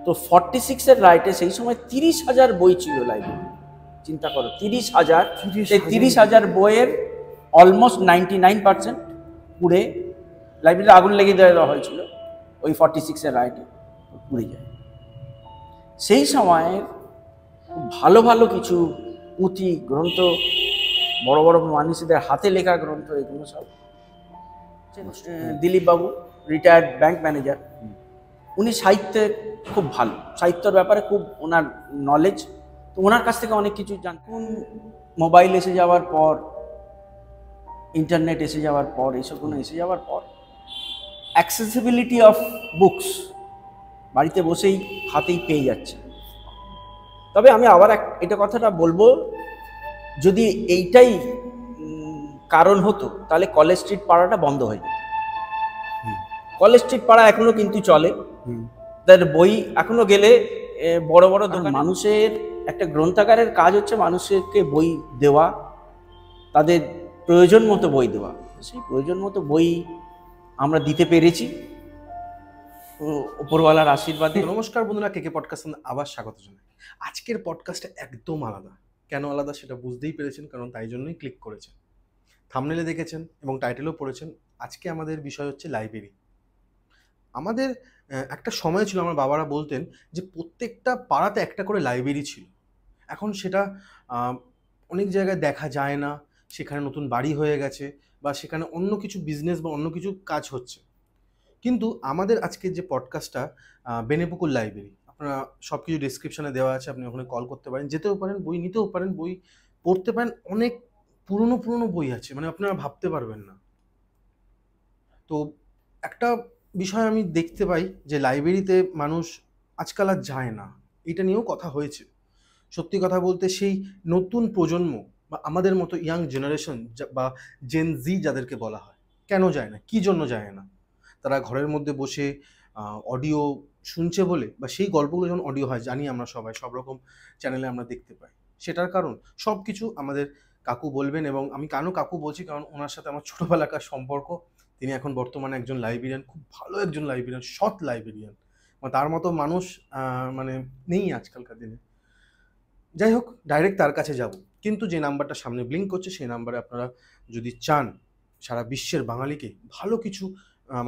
তো 46-এর রাইটে সেই সময় 30,000 বই ছিল লাইব্রেরি। চিন্তা করো, 30,000। সেই 30,000 বইয়ের অলমোস্ট 99% পুড়ে লাইব্রেরিতে আগুন লেগে দেওয়া হয়েছিল ওই 46-এর রাইটে, পুড়ে যায়। সেই সময় ভালো ভালো কিছু পুঁথি গ্রন্থ, বড় বড় মানুষদের হাতে লেখা গ্রন্থ, এগুলো সব দিলীপ বাবু, রিটায়ার্ড ব্যাংক ম্যানেজার, উনি সাহিত্যে খুব ভালো, সাহিত্যের ব্যাপারে খুব ওনার নলেজ। তো ওনার কাছ থেকে অনেক কিছু জানতেন। মোবাইল এসে যাওয়ার পর, ইন্টারনেট এসে যাওয়ার পর, এইসবগুলো এসে যাওয়ার পর অ্যাক্সেসিবিলিটি অফ বুকস বাড়িতে বসেই হাতেই পেয়ে যাচ্ছে। তবে আমি আবার এটা কথাটা বলবো, যদি এইটাই কারণ হতো তাহলে কলেজ স্ট্রিট পাড়াটা বন্ধ হয়ে যেত। কলেজ স্ট্রিট পাড়া এখনো কিন্তু চলে, তার বই এখনো গেলে বড় বড় দোকান। মানুষের একটা গ্রন্থাগারের কাজ হচ্ছে মানুষকে বই দেওয়া, তাদের প্রয়োজন মতো বই দেওয়া। সেই প্রয়োজন মতো বই আমরা দিতে পেরেছি উপরওয়ালার আশীর্বাদে। নমস্কার বন্ধুরা, কেকে পডকাস্ট আবার স্বাগত জানাই। আজকের পডকাস্টটা একদম আলাদা। কেন আলাদা সেটা বুঝতেই পেরেছেন, কারণ তাই জন্যই ক্লিক করেছেন, থাম্বনেলে দেখেছেন এবং টাইটেলও পড়েছেন। আজকে আমাদের বিষয় হচ্ছে লাইব্রেরি। আমাদের একটা সময় ছিল, আমার বাবারা বলতেন যে প্রত্যেকটা পাড়াতে একটা করে লাইব্রেরি ছিল। এখন সেটা অনেক জায়গায় দেখা যায় না, সেখানে নতুন বাড়ি হয়ে গেছে বা সেখানে অন্য কিছু বিজনেস বা অন্য কিছু কাজ হচ্ছে। কিন্তু আমাদের আজকের যে পডকাস্টটা বেনেপুকুর লাইব্রেরি, আপনারা সব কিছু ডিসক্রিপশানে দেওয়া আছে, আপনি ওখানে কল করতে পারেন, যেতেও পারেন, বই নিতেও পারেন, বই পড়তে পারেন। অনেক পুরনো পুরনো বই আছে, মানে আপনারা ভাবতে পারবেন না। তো একটা বিষয় আমি দেখতে পাই যে লাইব্রেরিতে মানুষ আজকাল আর যায় না, এটা নিয়েও কথা হয়েছে। সত্যি কথা বলতে সেই নতুন প্রজন্ম বা আমাদের মতো ইয়াং জেনারেশন বা জেন জি যাদেরকে বলা হয়, কেন যায় না, কী জন্য যায় না? তারা ঘরের মধ্যে বসে অডিও শুনছে বলে, বা সেই গল্পগুলো যখন অডিও হয়, জানি আমরা সবাই, সব রকম চ্যানেলে আমরা দেখতে পাই। সেটার কারণ সব কিছু আমাদের কাকু বলবেন, এবং আমি কেন কাকু বলছি, কারণ ওনার সাথে আমার ছোটোবেলাকার সম্পর্ক। তিনি এখন বর্তমানে একজন লাইব্রেরিয়ান, খুব ভালো একজন লাইব্রেরিয়ান, সৎ লাইব্রেরিয়ান। তার মতো মানুষ মানে নেই আজকালকার দিনে। যাই হোক, ডাইরেক্ট তার কাছে যাব। কিন্তু যে নাম্বারটা সামনে ব্লিঙ্ক করছে, সেই নাম্বারে আপনারা যদি চান সারা বিশ্বের বাঙালিকে ভালো কিছু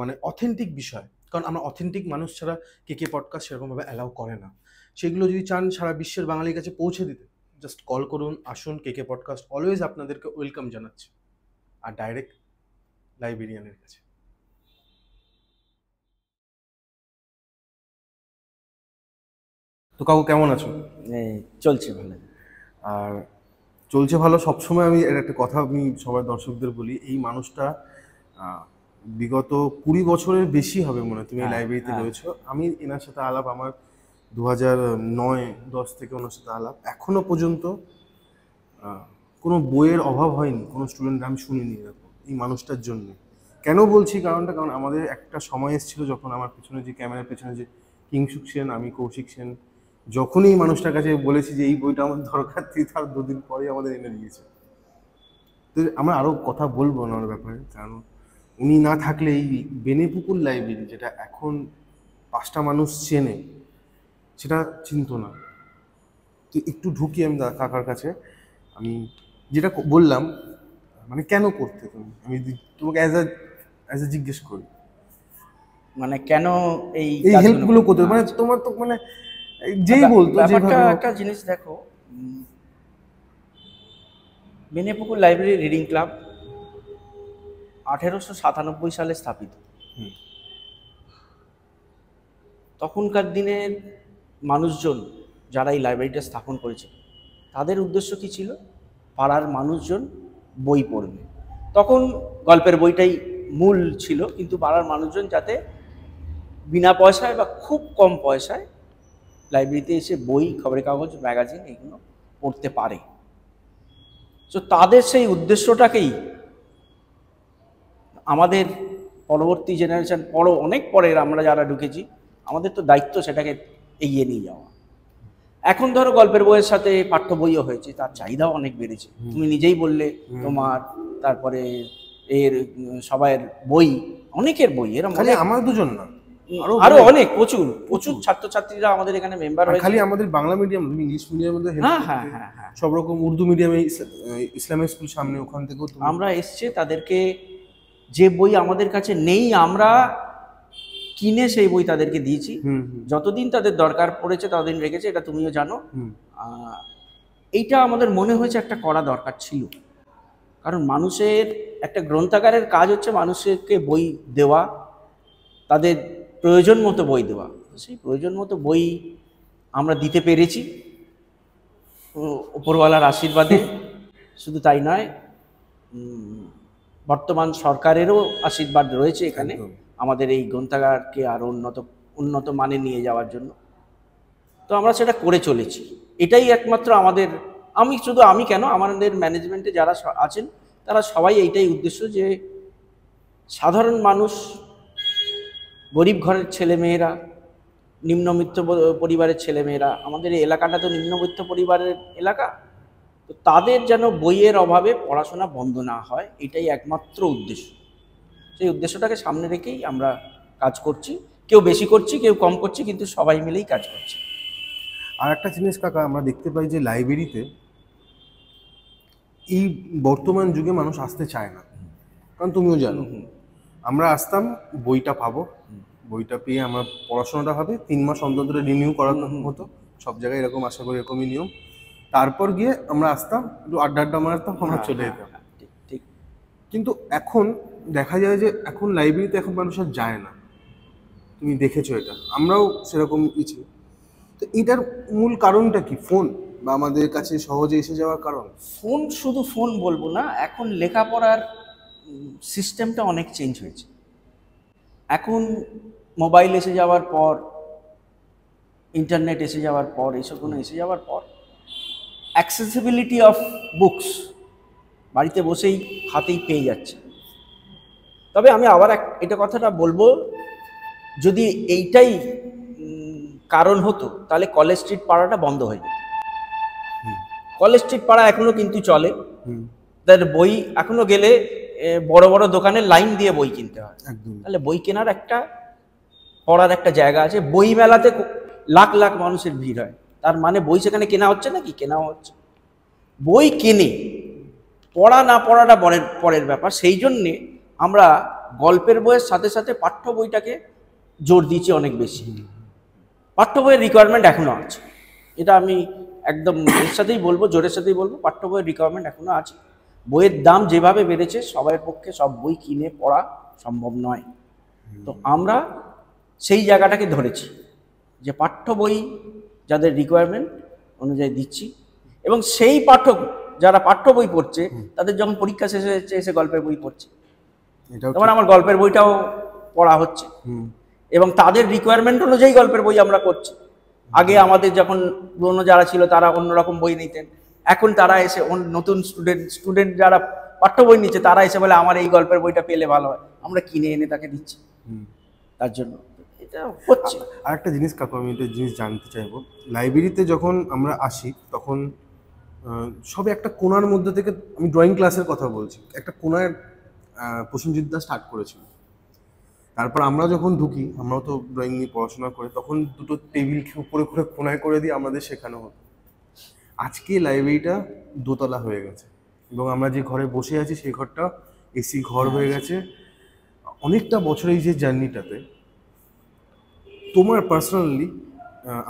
মানে অথেন্টিক বিষয়, কারণ আমরা অথেন্টিক মানুষ ছাড়া কেকে পডকাস্ট সেরকমভাবে অ্যালাউ করে না, সেগুলো যদি চান সারা বিশ্বের বাঙালির কাছে পৌঁছে দিতে, জাস্ট কল করুন, আসুন। কেকে পডকাস্ট অলওয়েজ আপনাদেরকে ওয়েলকাম জানাচ্ছে, আর ডাইরেক্ট লাইব্রেরিয়ানের কাছে। তো কাকু কেমন আছো? চলছে ভালো। আর চলছে ভালো সবসময়। আমি এর একটা কথা আমি সবাই দর্শকদের বলি, এই মানুষটা বিগত 20 বছরের বেশি হবে মনে হয় তুমি এই লাইব্রেরিতে রয়েছো। আমি এনার সাথে আলাপ আমার 2009-10 থেকে ওনার সাথে আলাপ। এখনো পর্যন্ত কোনো বইয়ের অভাব হয়নি, কোনো স্টুডেন্ট আমি শুনিনি এরকম এই মানুষটার জন্য। কেন বলছি কারণটা, কারণ আমাদের একটা সময় এসেছিল যখন আমার পেছনে যে ক্যামেরার পেছনে যে কিংসুক সেন, আমি কৌশিক সেন, যখনই এই মানুষটার কাছে বলেছি যে এই বইটা আমার দরকার, তার 2 দিন পরেই আমাদের এনে দিয়েছে। তো আমরা আরও কথা বলবো ওনার ব্যাপারে, কারণ উনি না থাকলে এই বেনেপুকুর লাইব্রেরি, যেটা এখন 5টা মানুষ চেনে, সেটা চিনত না। তো একটু ঢুকি আমি কাকার কাছে। আমি যেটা বললাম, মানে কেন করতে তুমি, আমি তোমাকে অ্যাজ এ জিজ্ঞেস করি, মানে কেন এই হেল্পগুলো করতে, মানে তোমার তো মানে যেই বলতো ব্যাপারটা একটা জিনিস দেখো, বেনেপুকুর লাইব্রেরি রিডিং ক্লাব 1897 সালে স্থাপিত। তখনকার দিনের মানুষজন যারা এই লাইব্রেরিটা স্থাপন করেছে, তাদের উদ্দেশ্য কী ছিল? পাড়ার মানুষজন বই পড়বে। তখন গল্পের বইটাই মূল ছিল, কিন্তু পাড়ার মানুষজন যাতে বিনা পয়সায় বা খুব কম পয়সায় লাইব্রেরিতে এসে বই, খবরের কাগজ, ম্যাগাজিন এগুলো পড়তে পারে। তো তাদের সেই উদ্দেশ্যটাকেই আমাদের পরবর্তী জেনারেশন, অনেক পরের আমরা যারা ঢুকেছি, আমাদের তো দায়িত্ব সেটাকে এগিয়ে নিয়ে যাওয়া। এখন ধরো গল্পের বইয়ের সাথে পাঠ্য বইও হয়েছে, তার চাহিদাও অনেক বেড়েছে। তুমি নিজেই বললে তোমার, তারপরে এর সবাইয়ের বই, অনেকের বই, এরকম খালি আমার দুজন না, আরো অনেক প্রচুর প্রচুর ছাত্রছাত্রীরা আমাদের এখানে মেম্বার হয়েছে। খালি আমাদের বাংলা মিডিয়াম, ইংলিশ মিডিয়ামের মধ্যে হ্যাঁ, সব রকম, উর্দু মিডিয়ামে, ইসলামিক স্কুল সামনে, ওখান থেকেও আমরা এসছে। তাদেরকে যে বই আমাদের কাছে নেই আমরা কিনে সেই বই তাদেরকে দিয়েছি। যতদিন তাদের দরকার পড়েছে ততদিন রেখেছে, এটা তুমিও জানো। এইটা আমাদের মনে হয়েছে একটা করা দরকার ছিল, কারণ মানুষের একটা গ্রন্থাগারের কাজ হচ্ছে মানুষকে বই দেওয়া, তাদের প্রয়োজন মতো বই দেওয়া। সেই প্রয়োজন মতো বই আমরা দিতে পেরেছি উপরওয়ালার আশীর্বাদে। শুধু তাই নয়, বর্তমান সরকারেরও আশীর্বাদ রয়েছে এখানে আমাদের এই গ্রন্থাগারকে আরও উন্নত মানে নিয়ে যাওয়ার জন্য। তো আমরা সেটা করে চলেছি। এটাই একমাত্র আমাদের, আমি কেন, আমাদের ম্যানেজমেন্টে যারা আছেন তারা সবাই এইটাই উদ্দেশ্য, যে সাধারণ মানুষ, গরিব ঘরের ছেলেমেয়েরা, নিম্নবিত্ত পরিবারের ছেলেমেয়েরা, আমাদের এই এলাকাটা তো নিম্নবিত্ত পরিবারের এলাকা, তো তাদের যেন বইয়ের অভাবে পড়াশোনা বন্ধ না হয়, এটাই একমাত্র উদ্দেশ্য। সেই উদ্দেশ্যটাকে সামনে রেখেই আমরা কাজ করছি। কেউ বেশি করছি, কেউ কম করছি, কিন্তু সবাই মিলেই কাজ করছি। আর একটা জিনিস কাকা, আমরা দেখতে পাই যে লাইব্রেরিতে এই বর্তমান যুগে মানুষ আসতে চায় না, কারণ তুমিও জানো আমরা আসতাম, বইটা পাবো, বইটা পেয়ে আমরা পড়াশোনাটা হবে, 3 মাস অন্তর রিনিউ করার হতো, সব জায়গায় এরকম, আশা করি এরকমই নিয়ম। তারপর গিয়ে আমরা আসতাম, একটু আড্ডা মারতাম, আমরা চলে যেতাম। ঠিক। কিন্তু এখন দেখা যায় যে এখন লাইব্রেরিতে এখন মানুষ আর যায় না, তুমি দেখেছো এটা, আমরাও সেরকম ইচ্ছে। তো এটার মূল কারণটা কি? ফোন, বা আমাদের কাছে সহজে এসে যাওয়ার কারণ? ফোন, শুধু ফোন বলবো না, এখন লেখাপড়ার সিস্টেমটা অনেক চেঞ্জ হয়েছে। এখন মোবাইল এসে যাওয়ার পর, ইন্টারনেট এসে যাওয়ার পর, এইসবগুলো এসে যাওয়ার পর অ্যাক্সেসিবিলিটি অফ বুকস বাড়িতে বসেই হাতেই পেয়ে যাচ্ছে। তবে আমি আবার এটা কথাটা বলবো, যদি এইটাই কারণ হতো তাহলে কলেজ স্ট্রিট পাড়াটা বন্ধ হয়ে যেত। কলেজ স্ট্রিট পাড়া এখনো কিন্তু চলে, তাদের বই এখনো গেলে বড় বড় দোকানে লাইন দিয়ে বই কিনতে হয়। তাহলে বই কেনার একটা, পড়ার একটা জায়গা আছে। বই মেলাতে লাখ লাখ মানুষের ভিড় হয়, তার মানে বই সেখানে কেনা হচ্ছে নাকি? কেনাও হচ্ছে। বই কিনে পড়া না পড়াটা পরের ব্যাপার। সেই জন্যে আমরা গল্পের বইয়ের সাথে সাথে পাঠ্য বইটাকে জোর দিয়েছি অনেক বেশি। পাঠ্য বইয়ের রিকোয়ারমেন্ট এখনো আছে, এটা আমি একদম এর সাথেই বলবো, জোরের সাথেই বলবো, পাঠ্য বইয়ের রিকোয়ারমেন্ট এখনো আছে। বইয়ের দাম যেভাবে বেড়েছে, সবার পক্ষে সব বই কিনে পড়া সম্ভব নয়। তো আমরা সেই জায়গাটাকে ধরেছি যে পাঠ্য বই যাদের রিকোয়ারমেন্ট অনুযায়ী দিচ্ছি, এবং সেই পাঠক যারা পাঠ্য বই পড়ছে তাদের যখন পরীক্ষা শেষ হয়েছে এসে গল্পের বই পড়ছে, তখন আমার গল্পের বইটাও পড়া হচ্ছে, এবং তাদের রিকোয়ারমেন্ট অনুযায়ী গল্পের বই আমরা করছি। আগে আমাদের যখন পুরনো যারা ছিল তারা অন্যরকম বই নিতেন, এখন তারা এসে নতুন স্টুডেন্ট যারা পাঠ্য বই নিচ্ছে তারা এসে বলে আমার এই গল্পের বইটা পেলে ভালো হয়, আমরা কিনে এনে তাকে দিচ্ছি। তার জন্য এটা হচ্ছে। আর একটা জিনিস কাকু, আমি একটা জিনিস জানতে চাইবো, লাইব্রেরিতে যখন আমরা আসি তখন সবে একটা কোণার মধ্যে থেকে, আমি ড্রয়িং ক্লাসের কথা বলছি, একটা কোণায় প্রসেনজিৎ দা স্টার্ট করেছিল। তারপর আমরা যখন ঢুকি, আমরাও তো ড্রয়িং নিয়ে পড়াশোনা করে, তখন দুটো টেবিলকে উপরে করে কোণায় করে দিয়ে আমাদের শেখানো হতো। আজকে লাইব্রেরিটা দোতলা হয়ে গেছে, এবং আমরা যে ঘরে বসে আছি সেই ঘরটা এসি ঘর হয়ে গেছে। অনেকটা বছর এই যে জার্নিটাতে তোমার পার্সোনালি,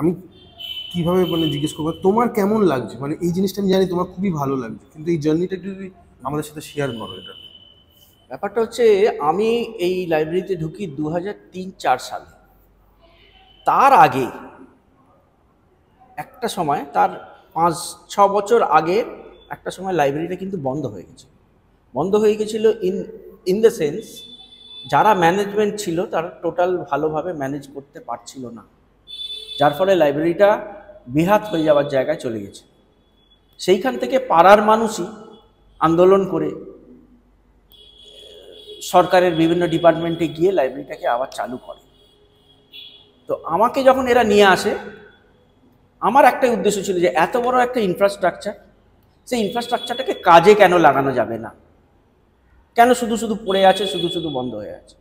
আমি কিভাবে মানে জিজ্ঞেস করবো, তোমার কেমন লাগছে? মানে এই জিনিসটা আমি জানি তোমার খুবই ভালো লাগছে, কিন্তু এই জার্নিটা যদি আমাদের সাথে শেয়ার করো। এটা ব্যাপারটা হচ্ছে, আমি এই লাইব্রেরিতে ঢুকি 2003-04 সালে। তার আগে একটা সময়, তার 5-6 বছর আগে একটা সময় লাইব্রেরিটা কিন্তু বন্ধ হয়ে গেছে। বন্ধ হয়ে গেছিলো ইন দ্য সেন্স, যারা ম্যানেজমেন্ট ছিল তারা টোটাল ভালোভাবে ম্যানেজ করতে পারছিল না, যার ফলে লাইব্রেরিটা বেহাত হয়ে যাওয়ার জায়গায় চলে গেছে। সেইখান থেকে পাড়ার মানুষই আন্দোলন করে সরকারের বিভিন্ন ডিপার্টমেন্টে গিয়ে লাইব্রেরিটাকে আবার চালু করে। তো আমাকে যখন এরা নিয়ে আসে, আমার একটাই উদ্দেশ্য ছিল যে এত বড় একটা ইনফ্রাস্ট্রাকচার, সেই ইনফ্রাস্ট্রাকচারটাকে কাজে কেন লাগানো যাবে না, কেন শুধু শুধু পড়ে আছে, শুধু শুধু বন্ধ হয়ে আছে।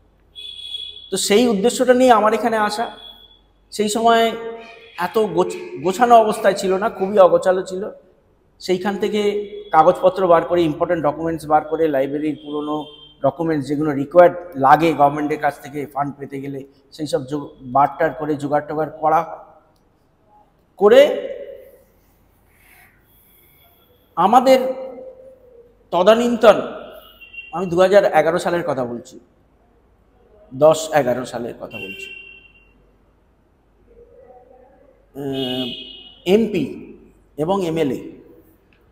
তো তো সেই উদ্দেশ্যটা নিয়ে আমার এখানে আসা। সেই সময় এত গোছানো অবস্থায় ছিল না, খুবই অগোছালো ছিল। সেইখান থেকে কাগজপত্র বার করে, ইম্পর্টেন্ট ডকুমেন্টস বার করে, লাইব্রেরির পুরনো ডকুমেন্টস যেগুলো রিকোয়ার্ড লাগে গভর্নমেন্টের কাছ থেকে ফান্ড পেতে গেলে, সেই সব বারটার করে জোগাড় টোগাড় করা করে আমাদের তদানীন্তন, আমি 2011 সালের কথা বলছি, 10-11 সালের কথা বলছি, এমপি এবং এমএলএ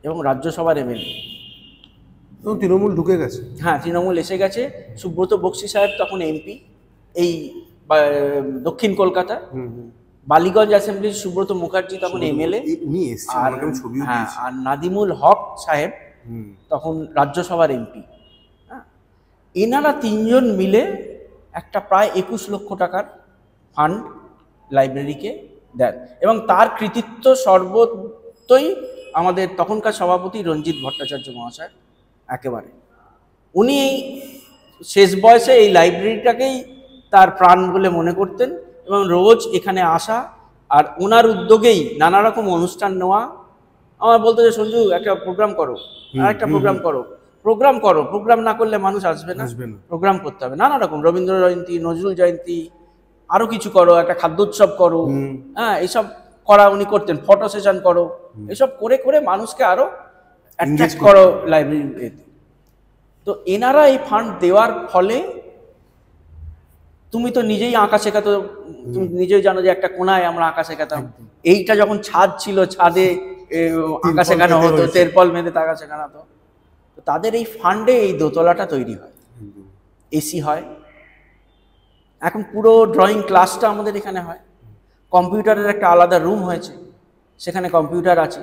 এবং রাজ্যসভার এমএলএ, তৃণমূল ঢুকে গেছে। হ্যাঁ, তৃণমূল এসে গেছে। সুব্রত বক্সি সাহেব তখন এমপি, এই দক্ষিণ কলকাতা। বালিগঞ্জ অ্যাসেম্বলির সুব্রত মুখার্জি তখন এমএলএ, আর নাদিমুল হক সাহেব তখন রাজ্যসভার এমপি। এনারা তিনজন মিলে একটা প্রায় 21 লক্ষ টাকার ফান্ড লাইব্রেরিকে দেন, এবং তার কৃতিত্ব সর্বতই আমাদের তখনকার সভাপতি রঞ্জিত ভট্টাচার্য মহাশয়। একেবারে উনি এই শেষ বয়সে এই লাইব্রেরিটাকেই তার প্রাণ বলে মনে করতেন, এবং রোজ এখানে আসা আর ওনার উদ্যোগেই নানা রকম অনুষ্ঠান নেওয়া। আমার বলতো যে সঞ্জু একটা প্রোগ্রাম করো, আর একটা প্রোগ্রাম করো, প্রোগ্রাম না করলে মানুষ আসবে না, প্রোগ্রাম করতে হবে। নানা রকম রবীন্দ্র জয়ন্তী, নজরুল জয়ন্তী, আরো কিছু করো, একটা খাদ্য উৎসব করো, হ্যাঁ, এইসব করা উনি করতেন। ফটো সেশন করো, এসব করে করে মানুষকে আরো অ্যাট্রাক্ট করো লাইব্রেরিতে। তো এনারা এই ফান্ড দেওয়ার ফলে, তুমি তো নিজেই আঁকা শেখাতো, তুমি নিজেই জানো যে একটা কোনায় আমরা আঁকা শেখাতাম। এইটা যখন ছাদ ছিল, ছাদে আঁকা শেখানো হতো, তেরপল বেঁধে আঁকা শেখানো হতো। তো তাদের এই ফান্ডে এই দোতলাটা তৈরি হয়, এসি হয়। এখন পুরো ড্রয়িং ক্লাসটা আমাদের এখানে হয়। কম্পিউটারের একটা আলাদা রুম হয়েছে, সেখানে কম্পিউটার আছে।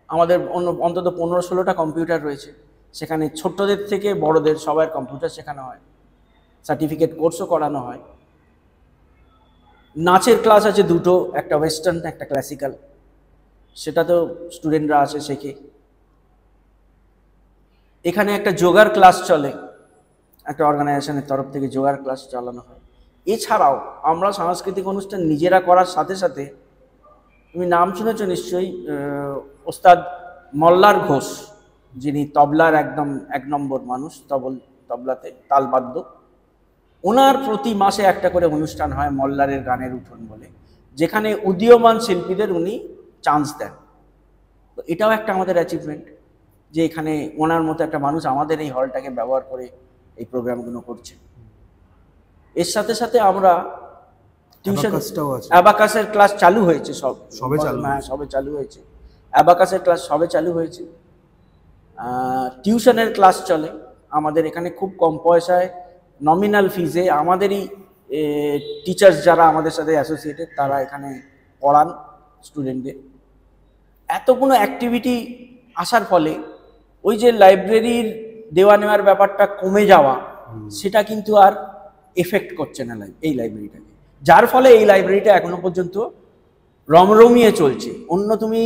আমাদের অন্তত 15-16টা কম্পিউটার রয়েছে সেখানে। ছোটদের থেকে বড়দের সবার কম্পিউটার শেখানো হয়, সার্টিফিকেট কোর্সও করানো হয়। নাচের ক্লাস আছে দুটো, একটা ওয়েস্টার্ন, একটা ক্লাসিক্যাল, সেটাতেও স্টুডেন্টরা আসে শেখে। এখানে একটা যোগার ক্লাস চলে, একটা অর্গানাইজেশনের তরফ থেকে যোগার ক্লাস চালানো হয়। এছাড়াও আমরা সাংস্কৃতিক অনুষ্ঠান নিজেরা করার সাথে সাথে, তুমি নাম শুনেছ নিশ্চয়ই, ওস্তাদ মল্লার ঘোষ, যিনি তবলার একদম 1 নম্বর মানুষ, তবলাতে তালবাদ্য, ওনার প্রতি মাসে একটা করে অনুষ্ঠান হয় মল্লারের গানের উঠোন বলে, যেখানে উদীয়মান শিল্পীদের উনি চান্স দেন। তো এটাও একটা আমাদের অ্যাচিভমেন্ট যে এখানে ওনার মতো একটা মানুষ আমাদের এই হলটাকে ব্যবহার করে এই প্রোগ্রামগুলো করছে। এর সাথে সাথে আমরা টিউশন, অ্যাবাকাসের ক্লাস চালু হয়েছে, সবে চালু হয়েছে। অ্যাবাকাসের ক্লাস সবে চালু হয়েছে। টিউশনের ক্লাস চলে আমাদের এখানে খুব কম পয়সায়, নমিনাল ফিজে। আমাদেরই টিচার্স যারা আমাদের সাথে অ্যাসোসিয়েটেড, তারা এখানে পড়ান স্টুডেন্টদের। এতগুলো অ্যাক্টিভিটি আসার ফলে ওই যে লাইব্রেরির দেওয়া নেওয়ার ব্যাপারটা কমে যাওয়া, সেটা কিন্তু আর এফেক্ট করছে না এই লাইব্রেরিটাকে, যার ফলে এই লাইব্রেরিটা এখনো পর্যন্ত রমরমিয়ে চলছে। অন্য তুমি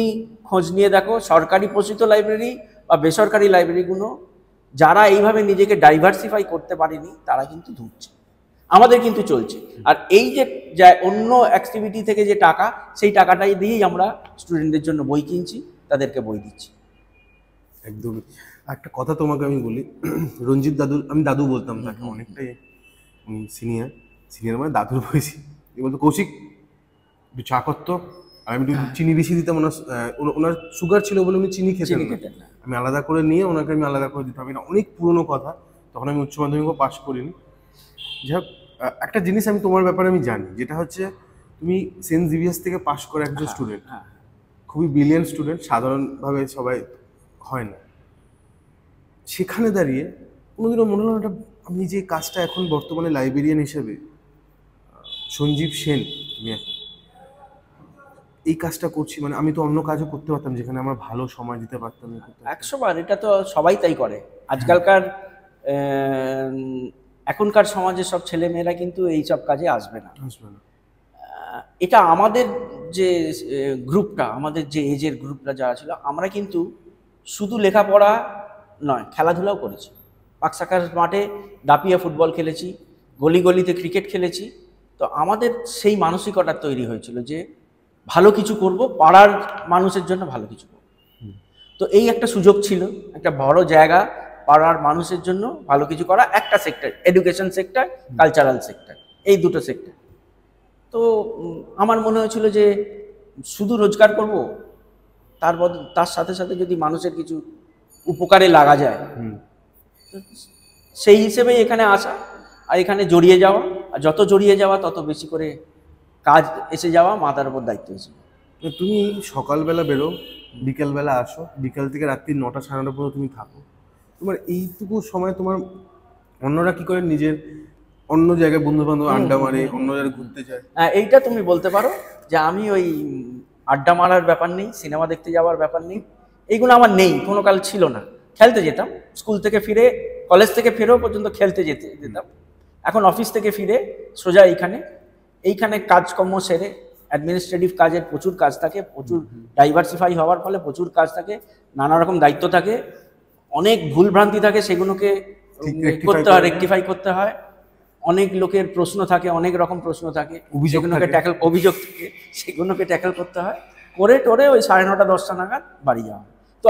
খোঁজ নিয়ে দেখো, সরকারি পোষিত লাইব্রেরি বা বেসরকারি লাইব্রেরিগুলো যারা এইভাবে নিজেকে ডাইভার্সিফাই করতে পারেনি, তারা কিন্তু ধুঁকছে। আমাদের কিন্তু চলছে। আর এই যে অন্য অ্যাক্টিভিটি থেকে যে টাকা, সেই টাকাটাই দিয়েই আমরা স্টুডেন্টদের জন্য বই কিনছি, তাদেরকে বই দিচ্ছি। একদমই। একটা কথা তোমাকে আমি বলি, রঞ্জিত দাদু, আমি দাদু বলতাম তাকে, অনেকটাই সিনিয়র মানে দাদুর বয়সী। বলতো কৌশিক একটু চা করতো, আর আমি একটু চিনি বেশি দিতাম। ওনার সুগার ছিল বলে উনি চিনি খেতেন না, আমি আলাদা করে নিয়ে ওনাকে আমি আলাদা করে দিতাম। এটা অনেক পুরনো কথা, তখন আমি উচ্চ মাধ্যমিকও পাশ করিনি। যাই হোক, একটা জিনিস আমি তোমার ব্যাপারে আমি জানি, যেটা হচ্ছে তুমি সেন্ট জেভিয়ার্স থেকে পাশ করে একজন স্টুডেন্ট, খুবই ব্রিলিয়েন্ট স্টুডেন্ট, সাধারণভাবে সবাই হয় না। সেখানে দাঁড়িয়ে কোনোদিনও মনে হলো আমি যে কাজটা এখন বর্তমানে লাইব্রেরিয়ান হিসেবে সঞ্জীব সেন, আমি এখন এই কাজটা করছি, মানে আমি তো অন্য কাজও করতে পারতাম যেখানে আমার ভালো সময় দিতে পারতাম। 100বার, এটা তো সবাই তাই করে আজকালকার। এখনকার সমাজের সব ছেলে মেয়েরা কিন্তু এইসব কাজে আসবে না। এটা আমাদের যে গ্রুপটা, আমাদের যে এজের গ্রুপটা যারা ছিল, আমরা কিন্তু শুধু লেখাপড়া নয়, খেলাধুলাও করেছি। পাকসাকার মাঠে দাপিয়ে ফুটবল খেলেছি, গলি গলিতে ক্রিকেট খেলেছি। তো আমাদের সেই মানসিকতা তৈরি হয়েছিল যে ভালো কিছু করব, পাড়ার মানুষের জন্য ভালো কিছু করব। তো এই একটা সুযোগ ছিল, একটা বড় জায়গা, পাড়ার মানুষের জন্য ভালো কিছু করা, একটা sector education sector, cultural sector, এই দুটো সেক্টর। তো আমার মনে হয়েছিল যে শুধু রোজগার করব, তার সাথে সাথে যদি মানুষের কিছু উপকারে লাগা যায়, তো সেই হিসেবেই এখানে আসা আর এখানে জড়িয়ে যাওয়া। আর যত জড়িয়ে যাওয়া তত বেশি করে কাজ এসে যাওয়া, মাথার উপর দায়িত্ব এসে যাওয়া। তো তুমি সকালবেলা বেরো, বিকেলবেলা আসো, বিকেল থেকে রাত্রি 9টা 9:30 পর্যন্ত তুমি থাকো। তোমার এইটুকু সময় তোমার অন্যরা কি করে নিজের অন্য জায়গায় বন্ধু বান্ধব আড্ডা মারে, অন্য জায়গায় ঘুরতে যায়। এইটা তুমি বলতে পারো যে আমি ওই আড্ডা মারার ব্যাপার নেই, সিনেমা দেখতে যাওয়ার ব্যাপার নেই, এইগুলো আমার নেই, কোনো কাল ছিল না। খেলতে যেতাম, স্কুল থেকে ফিরে, কলেজ থেকে ফিরেও পর্যন্ত খেলতে যেতাম। এখন অফিস থেকে ফিরে সোজা এইখানে কাজকর্ম সেরে, অ্যাডমিনিস্ট্রেটিভ কাজের প্রচুর কাজ থাকে, প্রচুর ডাইভার্সিফাই হওয়ার ফলে প্রচুর কাজ থাকে, নানা রকম দায়িত্ব থাকে, অনেক ভুলভ্রান্তি থাকে, সেগুলোকে করতে হয়, রেকটিফাই করতে হয়। অনেক লোকের প্রশ্ন থাকে, অনেক রকম প্রশ্ন থাকে, সেগুলোকে অভিযোগ থাকে, সেগুলোকে ট্যাকল করতে হয়। করে টোরে ওই 9:30 10টা নাগাদ বাড়ি যাওয়া। তো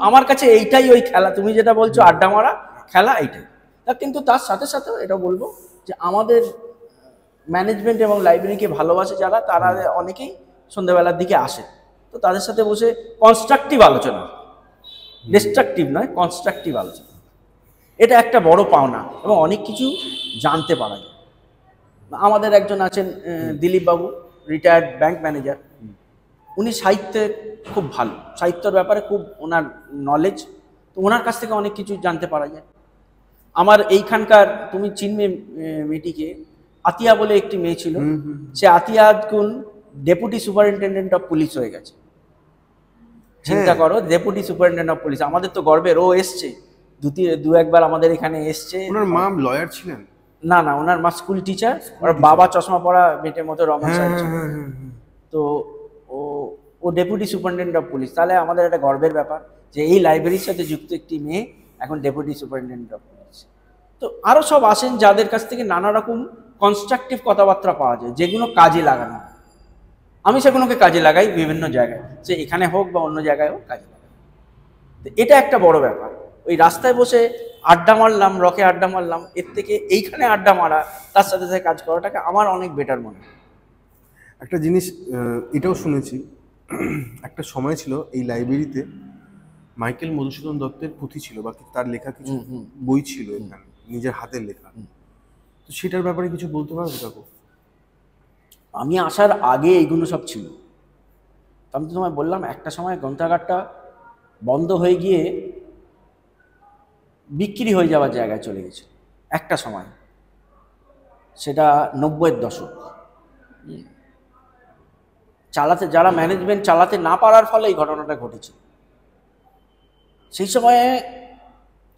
আমার কাছে এইটাই ওই খেলা, তুমি যেটা বলছো আড্ডা মারা খেলা, এইটাই। তা কিন্তু তার সাথে সাথেও এটা বলবো যে আমাদের ম্যানেজমেন্ট এবং লাইব্রেরিকে ভালোবাসে যারা, তারা অনেকেই সন্ধ্যাবেলার দিকে আসে। তো তাদের সাথে বসে কনস্ট্রাকটিভ আলোচনা, ডিস্ট্রাকটিভ নয়, কনস্ট্রাকটিভ আলোচনা, এটা একটা বড় পাওনা এবং অনেক কিছু জানতে পারা যায়। আমাদের একজন আছেন দিলীপ বাবু, রিটায়ার্ড ব্যাংক ম্যানেজার। উনি সাহিত্যে খুব ভালো, সাহিত্যের ব্যাপারে খুব ওনার নলেজ। তো ওনার কাছ থেকে অনেক কিছু জানতে পারা যায়। আমার এইখানকার, তুমি চিনবে মেয়েটিকে, আতিয়া বলে একটি মেয়ে ছিল, সে আতিয়া কোন ডেপুটি সুপারিনটেন্ডেন্ট অফ পুলিশ হয়ে গেছে। চিন্তা করো, ডেপুটি সুপারিনটেন্ডেন্ট অফ পুলিশ, আমাদের তো গর্বের। ও এসছে দু একবার আমাদের এখানে এসছে। ওনার মা লয়ার ছিলেন? না, ওনার মা স্কুল টিচার, ওর বাবা চশমা পরা বেটের মতো রমন সাহেব। তো ও ডেপুটি সুপারিনটেন্ডেন্ট অফ পুলিশ। তাহলে আমাদের একটা গর্বের ব্যাপার যে এই লাইব্রেরির সাথে যুক্ত একটি মেয়ে এখন ডেপুটি সুপারিনটেন্ডেন্ট অফ পুলিশ। তো আরও সব আসেন যাদের কাছ থেকে নানা রকম কনস্ট্রাকটিভ কথাবার্তা পাওয়া যায়, যেগুলো কাজে লাগানো। আমি সেগুলোকে কাজে লাগাই বিভিন্ন জায়গায়, সে এখানে হোক বা অন্য জায়গায় হোক, কাজে লাগাই। তো এটা একটা বড় ব্যাপার। ওই রাস্তায় বসে আড্ডা মারলাম, রকে আড্ডা মারলাম, এর থেকে এইখানে আড্ডা মারা, তার সাথে সাথে কাজ করাটাকে আমার অনেক বেটার মনে হয়। একটা জিনিস এটাও শুনেছি, একটা সময় ছিল এই লাইব্রেরিতে মাইকেল মধুসূদন দত্তের পুঁথি ছিল বা তার লেখা কিছু বই ছিল এখানে, নিজের হাতের লেখা। তো সেটার ব্যাপারে কিছু বলতে পারবে কাকু? আমি আসার আগে এইগুলো সব ছিল। আমি তো তোমায় বললাম একটা সময় গ্রন্থাগারটা বন্ধ হয়ে গিয়ে বিক্রি হয়ে যাওয়ার জায়গায় চলে গেছে একটা সময়, সেটা 90-এর দশক। যারা ম্যানেজমেন্ট চালাতে না পারার ফলে এই ঘটনাটা ঘটেছে। সেই সময়ে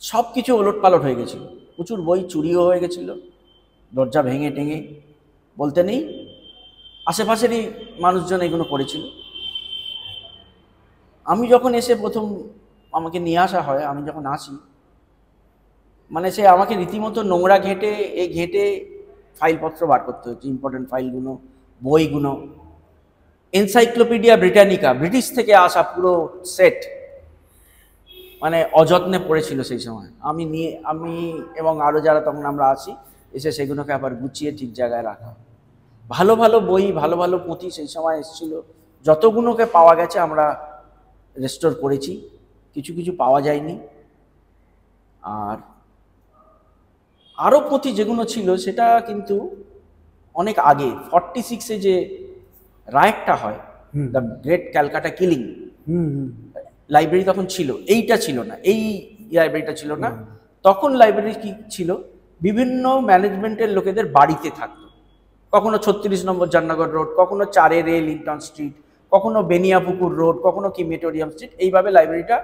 সব কিছু ওলটপালট হয়ে গেছিল, প্রচুর বই চুরিও হয়ে গেছিল, দরজা ভেঙে টেঙে, বলতে নেই আশেপাশেরই মানুষজন এগুলো করেছিল। আমি যখন এসে প্রথম আমাকে নিয়ে আসা হয়, আমি যখন আসি, মানে সে আমাকে রীতিমতো নোংরা ঘেঁটে ফাইলপত্র বার করতে হচ্ছে, ইম্পর্টেন্ট ফাইলগুলো, বইগুলো, এনসাইক্লোপিডিয়া ব্রিটানিকা, ব্রিটিশ থেকে আসা পুরো সেট, মানে অযত্নে পড়েছিল সেই সময়। আমি এবং আরও যারা তখন আমরা আসি, এসে সেগুলোকে আবার গুছিয়ে ঠিক জায়গায় রাখা। ভালো ভালো বই, ভালো ভালো পুঁথি সেই সময় এসেছিল, যতগুলোকে পাওয়া গেছে আমরা রেস্টোর করেছি, কিছু কিছু পাওয়া যায়নি। আর আরও পুঁথি যেগুলো ছিল সেটা কিন্তু অনেক আগে, 46-এ যে রায়টটা হয়, the great Calcutta killing, library তখন ছিল, এইটা ছিল না, এই লাইব্রেরিটা ছিল না। তখন লাইব্রেরি কি ছিল, বিভিন্ন ম্যানেজমেন্টের লোকেদের বাড়িতে থাকতো, কখনো 36 নম্বর জামনগর রোড, কখনো 4-এ লিংটন স্ট্রিট, কখনো বেনিয়াপুকুর রোড, কখনো কিমেটোরিয়াম স্ট্রিট, এইভাবে লাইব্রেরিটা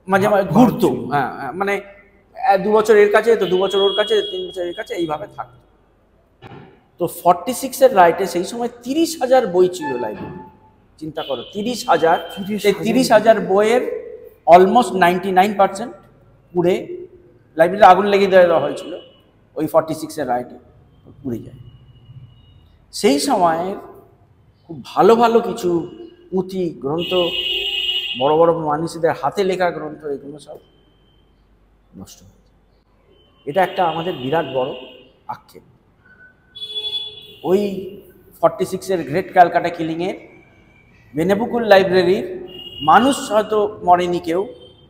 মাঝে মাঝে ঘুরতো। হ্যাঁ, মানে 2 বছর এর কাছে, তো 2 বছর ওর কাছে, 3 বছর এর কাছে, এইভাবে থাকতো। তো 46-এর রাইটে সেই সময় 30,000 বই ছিল লাইব্রেরি। চিন্তা করো, 30,000, সেই 30,000 বইয়ের অলমোস্ট 99% পুড়ে লাইব্রেরিতে আগুন লেগে দেওয়া হয়েছিল ওই 46-এর রাইটে। পুড়ে যায়। সেই সময়ের খুব ভালো ভালো কিছু পুঁথি গ্রন্থ, বড় বড় মানুষদের হাতে লেখা গ্রন্থ, এগুলো সব নষ্ট হয়ে যায়। এটা একটা আমাদের বিরাট বড় আক্ষেপ। ওই 46-এর গ্রেট ক্যালকাটা কিলিংয়ের বেনেবুকুল লাইব্রেরির মানুষ হয়তো মরেনি কেউ,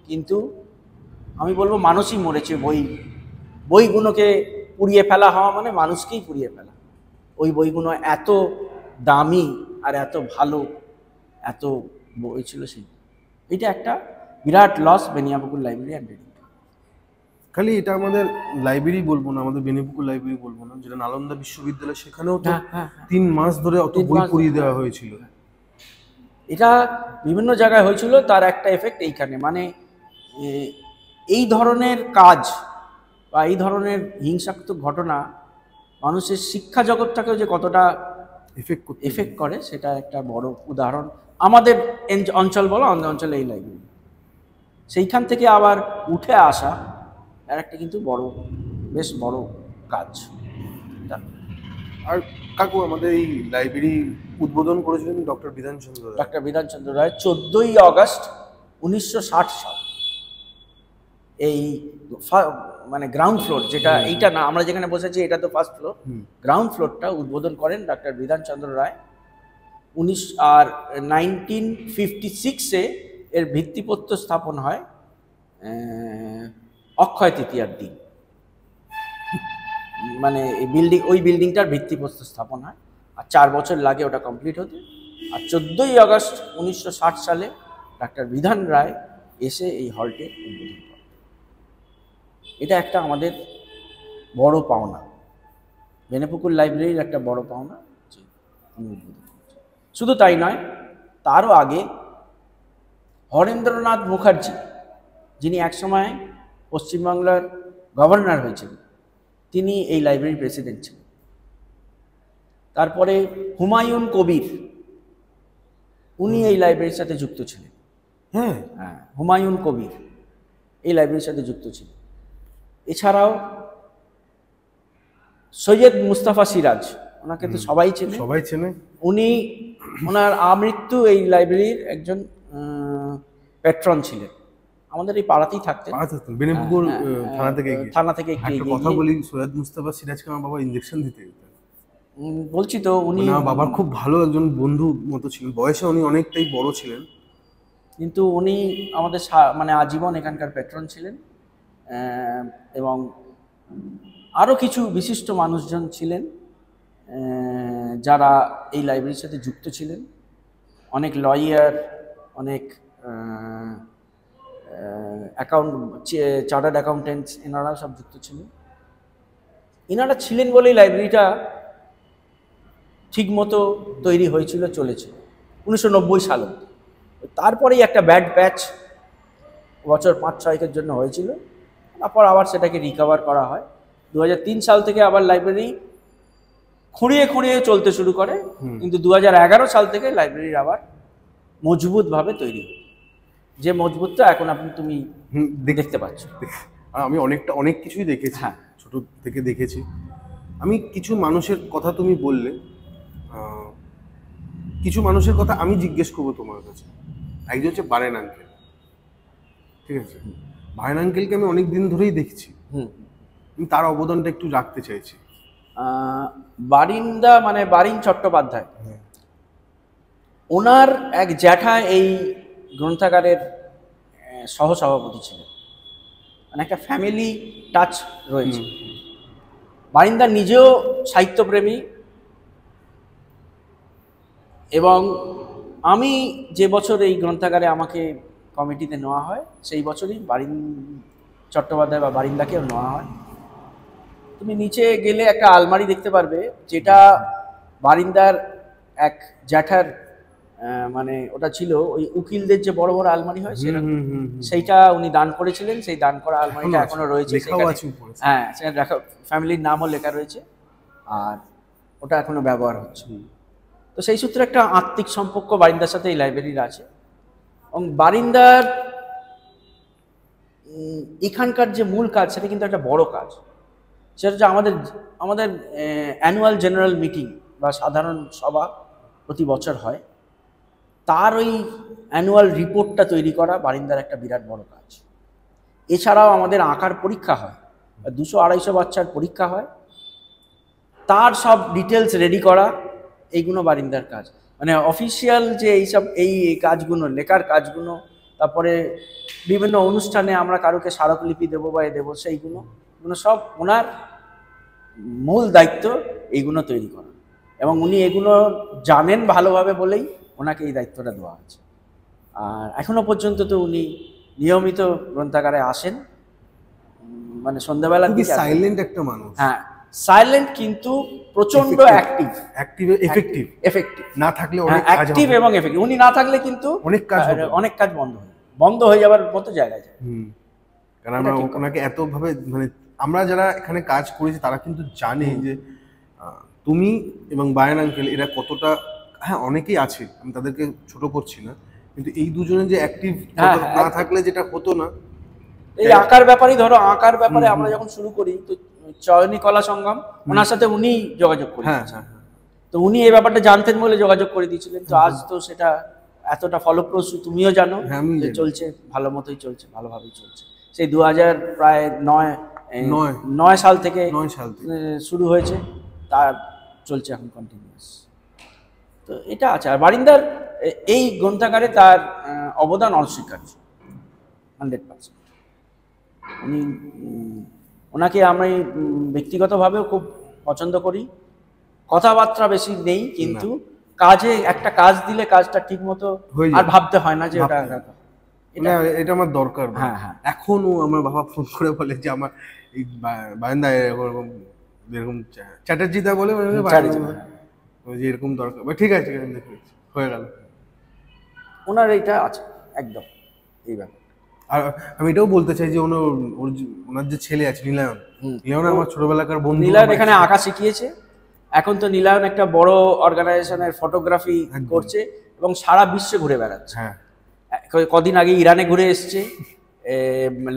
কিন্তু আমি বলবো মানুষই মরেছে। বইগুলোকে পুড়িয়ে ফেলা হওয়া মানে মানুষকেই পুড়িয়ে ফেলা। ওই বইগুলো এত দামি আর এত ভালো, এত বই ছিল সেই। এটা একটা বিরাট লস বেনিয়াবকুল লাইব্রেরি অ্যান্ড রিডিং। খালি এটা আমাদের লাইব্রেরি বলবো না, আমাদের বেনিপুকুর লাইব্রেরি বলবো না, যেটা নালন্দা বিশ্ববিদ্যালয়, সেখানেও তো 3 মাস ধরে অত বই পুড়িয়ে দেওয়া হয়েছিল। এটা বিভিন্ন জায়গায় হয়েছিল, তার একটা এফেক্ট এইখানে। মানে এই ধরনের কাজ বা এই ধরনের হিংসাত্মক ঘটনা মানুষের শিক্ষা জগৎটাকেও যে কতটা এফেক্ট করে, সেটা একটা বড় উদাহরণ আমাদের অঞ্চল বলো, আমাদের অঞ্চলে এই লাইব্রেরি। সেইখান থেকে আবার উঠে আসা আর একটা কিন্তু বেশ বড় কাজ। আর কাকু, আমাদের এই লাইব্রেরি উদ্বোধন করেছিলেন ডক্টর বিধানচন্দ্র রায়। ডক্টর বিধানচন্দ্র রায় 14ই অগস্ট 1960 সাল। এই মানে গ্রাউন্ড ফ্লোর, যেটা এইটা না, আমরা যেখানে বসেছি এটা তো ফার্স্ট ফ্লোর, গ্রাউন্ড ফ্লোরটা উদ্বোধন করেন ডক্টর বিধানচন্দ্র রায়। 1956-এ এর ভিত্তিপ্রস্তর স্থাপন হয় অক্ষয় তৃতীয়ার দিন। মানে ওই বিল্ডিংটার ভিত্তিপ্রস্তর স্থাপন হয়, আর 4 বছর লাগে ওটা কমপ্লিট হতে। আর 14ই অগস্ট 1960 সালে ডক্টর বিধান রায় এসে এই হলটি উদ্বোধন করেন। এটা একটা আমাদের বড় পাওনা, বেনেপুকুর লাইব্রেরির একটা বড় পাওনা যে উনি উদ্বোধন করেছেন। শুধু তাই নয়, তারও আগে হরেন্দ্রনাথ মুখার্জি, যিনি একসময় পশ্চিমবাংলার গভর্নর হয়েছিলেন, তিনি এই লাইব্রেরির প্রেসিডেন্ট ছিলেন। তারপরে হুমায়ুন কবির, উনি এই লাইব্রেরির সাথে যুক্ত ছিলেন। হ্যাঁ, হুমায়ুন কবির এই লাইব্রেরির সাথে যুক্ত ছিলেন। এছাড়াও সৈয়দ মুস্তাফা সিরাজ, ওনাকে তো সবাই চেনে। উনি ওনার আমৃত্যু এই লাইব্রেরির একজন প্যাট্রন ছিলেন। আমাদের এই পাড়াতেই থাকতেন, বেনিপুকুর থানা থেকে একটু কথা বলি। সৈয়দ মুস্তাফা সিরাজকে আমার বাবা ইনজেকশন দিতে যেতেন। বলছি তো, উনি বাবার খুব ভালো একজন বন্ধু মতো ছিলেন। বয়সে উনি অনেকটাই বড় ছিলেন, কিন্তু উনি আমাদের মানে আজীবন এখানকার প্যাট্রন ছিলেন। এবং আরও কিছু বিশিষ্ট মানুষজন ছিলেন যারা এই লাইব্রেরির সাথে যুক্ত ছিলেন। অনেক লয়ার, অনেক চার্টার্ড অ্যাকাউন্টেন্টস, এনারা সব যুক্ত ছিলেন। এনারা ছিলেন বলেই লাইব্রেরিটা ঠিকমতো তৈরি হয়েছিল, চলেছিল 1990 সালে। তারপরেই একটা ব্যাড ব্যাচ বছর 5-6 জন্য হয়েছিল, তারপর আবার সেটাকে রিকভার করা হয়। 2003 সাল থেকে আবার লাইব্রেরি খুঁড়িয়ে চলতে শুরু করে, কিন্তু 2011 সাল থেকে লাইব্রেরির আবার মজবুতভাবে তৈরি, যে মজবুতটা এখন তুমি দেখতে পাচ্ছ। আমি অনেক কিছুই দেখেছি, ছোট থেকে দেখেছি। আমি কিছু মানুষের কথা তুমি বললে, কিছু মানুষের কথা আমি জিজ্ঞেস করবো তোমার কাছে। একজন হচ্ছে বারেন আঙ্কেল, ঠিক আছে? বারেন আঙ্কেলকে আমি অনেক দিন ধরেই দেখছি, আমি তার অবদানটা একটু রাখতে চাইছি। বারিন্দা মানে বারিন চট্টোপাধ্যায়, ওনার এক জ্যাঠা এই গ্রন্থাগারের সহসভাপতি ছিলেন। মানে একটা ফ্যামিলি টাচ রয়েছে। বারিন্দা নিজেও সাহিত্যপ্রেমী, এবং আমি যে বছর এই গ্রন্থাগারে আমাকে কমিটিতে নেওয়া হয়, সেই বছরই বারিন চট্টোপাধ্যায় বা বারিন্দাকেও নেওয়া হয়। তুমি নিচে গেলে একটা আলমারি দেখতে পারবে, যেটা বারিন্দার এক জ্যাঠার, মানে ওটা ছিল ওই উকিলদের যে বড় বড় আলমারি হয়, সেইটা উনি দান করেছিলেন। সেই দান করা আলমারিটা এখনো রয়েছে, হ্যাঁ, সেটা ফ্যামিলির নামও লেখা রয়েছে, আর ওটা এখনো ব্যবহার হচ্ছে। তো সেই সূত্রে একটা আত্মিক সম্পর্ক বারিন্দার সাথে এই লাইব্রেরির আছে। এবং বারিন্দার এখানকার যে মূল কাজ, সেটা কিন্তু একটা বড় কাজ। সেটা হচ্ছে আমাদের আমাদের অ্যানুয়াল জেনারেল মিটিং বা সাধারণ সভা প্রতি বছর হয়, তার ওই অ্যানুয়াল রিপোর্টটা তৈরি করা বারিন্দার একটা বিরাট বড় কাজ। এছাড়াও আমাদের আঁকার পরীক্ষা হয়, 200-250 বাচ্চার পরীক্ষা হয়, তার সব ডিটেলস রেডি করা, এইগুলো বারিন্দার কাজ। মানে অফিসিয়াল যে এইসব এই কাজগুলো, লেখার কাজগুলো, তারপরে বিভিন্ন অনুষ্ঠানে আমরা কারোকে স্মারকলিপি দেবো বা দেবো, সেইগুলো সব ওনার মূল দায়িত্ব, এইগুলো তৈরি করা। এবং উনি এগুলো জানেন ভালোভাবে বলেই ওনাকে এই দায়িত্বটা দেওয়া আছে। আর এখনো পর্যন্ত তো উনি নিয়মিত গ্রন্থাগারে আসেন, মানে সন্ধ্যাবেলার দিকে। সাইলেন্ট একটা মানুষ। হ্যাঁ, সাইলেন্ট কিন্তু প্রচন্ড অ্যাক্টিভ, এফেক্টিভ। না থাকলে অনেক কাজ অ্যাক্টিভ এবং এফেক্টিভ। উনি না থাকলে কিন্তু অনেক কাজ বন্ধ হয়ে যাবার মতো জায়গায় যায়। কারণ আমরা ওনাকে এতভাবে, মানে আমরা যারা এখানে কাজ করেছি তারা কিন্তু জানে যে তুমি এবং বায়ান আঙ্কেল এরা কতটা, হ্যাঁ অনেকেই আছে, আমি তাদেরকে ছোট করছি না, কিন্তু এই দুজনে যে অ্যাক্টিভ না থাকলে যেটা হতো না। এই আঁকার ব্যাপারেই ধরো, আঁকার ব্যাপারে আমরা যখন শুরু করি তো চয়নী কলা সংগ্রাম, ওনার সাথে উনি যোগাযোগ করে, তো উনি এই ব্যাপারটা জানতেন বলে যোগাযোগ করে দিয়েছিলেন। তো আজ তো সেটা এতটা ফলপ্রসূ তুমিও জানো, চলছে ভালো মতোই চলছে, ভালোভাবেই চলছে। সেই 2009 সাল থেকে শুরু হয়েছে, তার চলছে এখন কন্টিনিউয়াস। তো এটা আছে। আর বারিন্দার এই গ্রন্থাগারে তার অবদান অস্বীকার্য, 100%। উনি, ওনাকে আমি ব্যক্তিগতভাবেও খুব পছন্দ করি। কথাবার্তা বেশি নেই, কিন্তু কাজে একটা কাজ দিলে কাজটা ঠিক মতো আর ভাবতে হয় না যে এটা আমার দরকার। হ্যাঁ হ্যাঁ, এখনো আমার বাবা ফোন করে বলে যে আমার এই বারান্দা এরকম চ্যাটার্জিদা বলে যে এরকম দরকার, ঠিক আছে হয়ে গেল। ওনার এইটা আছে একদম এই ব্যাপার। আর আমি এটাও বলতে চাই যে ওনার যে ছেলে আছে নীলায়ন, নীলায়ন আমার ছোটবেলাকার বন্ধু। নীলায়ন এখানে আঁকা শিখিয়েছে। এখন তো নীলায়ন একটা বড় অর্গানাইজেশনের ফটোগ্রাফি করছে এবং সারা বিশ্বে ঘুরে বেড়াচ্ছে। হ্যাঁ, কদিন আগে ইরানে ঘুরে এসছে,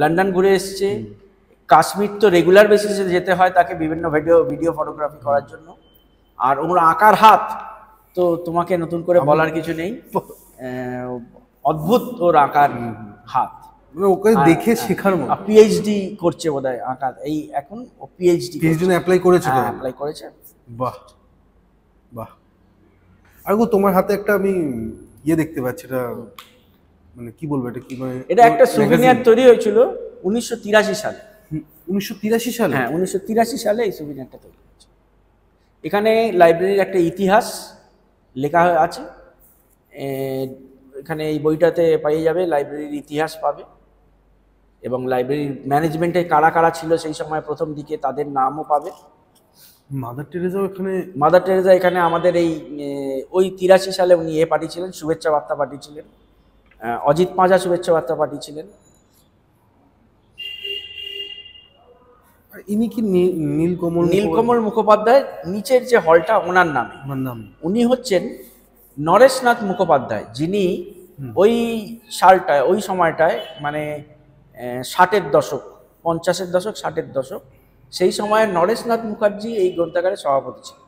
লন্ডন ঘুরে এসছে, কাশ্মীর তো রেগুলার বেসিসে যেতে হয় তাকে বিভিন্ন ভিডিও ফটোগ্রাফি করার জন্য। আর ওর আঁকার হাত তো তোমাকে নতুন করে বলার কিছু নেই, অদ্ভুত ওর আঁকার হাত, ওকে দেখে শেখার মতো। পিএইচডি করছে বোধহয় আঁকা, এই এখন ও পিএইচডি অ্যাপ্লাই করেছে। অ্যাপ্লাই করেছে। বাহ বাহ। আর তোমার হাতে একটা আমি দেখতে পাচ্ছি, এটা মানে কি বলবো, এটা কি, মানে এটা একটা সুভিনিয়ার তৈরি হয়েছিল 1983 সালে। 1983 সালে? হ্যাঁ, 1983 সালে এই সুভিনিয়ারটা তৈরি হয়েছে। এখানে লাইব্রেরির একটা ইতিহাস লেখা আছে, এখানে এই বইটাতে পেয়ে যাবে, লাইব্রেরির ইতিহাস পাবে এবং লাইব্রেরির ম্যানেজমেন্টে কারা কারা ছিল সেই সময় প্রথম দিকে তাদের নামও পাবে। মাদার টেরেজা এখানে আমাদের এই ওই 83 সালে উনি পাঠিয়েছিলেন, শুভেচ্ছা বার্তা পাঠিয়েছিলেন। অজিত পাঁজা শুভেচ্ছা বার্তা পাঠিয়েছিলেন। ইনি কি নীলকমল মুখোপাধ্যায়, নিচের যে হলটা ওনার নামে। উনি হচ্ছেন নরেশনাথ মুখোপাধ্যায়, যিনি ওই সালটায়, ওই সময়টায়, মানে 60-এর দশক, 50-এর দশক, 60-এর দশক, সেই সময় নরেশনাথ মুখার্জি এই গ্রন্থাগারের সভাপতি ছিল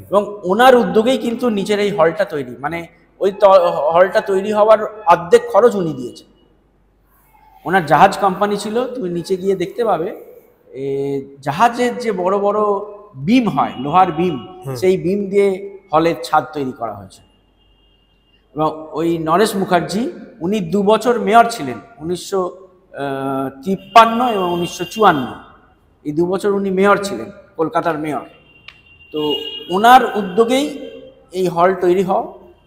এবং ওনার উদ্যোগেই কিন্তু নিচের এই হলটা তৈরি, মানে ওই হলটা তৈরি হওয়ার অর্ধেক খরচ উনি দিয়েছেন। ওনার জাহাজ কোম্পানি ছিল, তুমি নিচে গিয়ে দেখতে পাবে জাহাজের যে বড় বড় বিম হয়, লোহার বিম, সেই বিম দিয়ে হলের ছাদ তৈরি করা হয়েছে। এবং ওই নরেশ মুখার্জি, উনি 2 বছর মেয়র ছিলেন, 1953 এবং 1954, এই 2 বছর উনি মেয়র ছিলেন, কলকাতার মেয়র। তো ওনার উদ্যোগেই এই হল তৈরি হওয়া,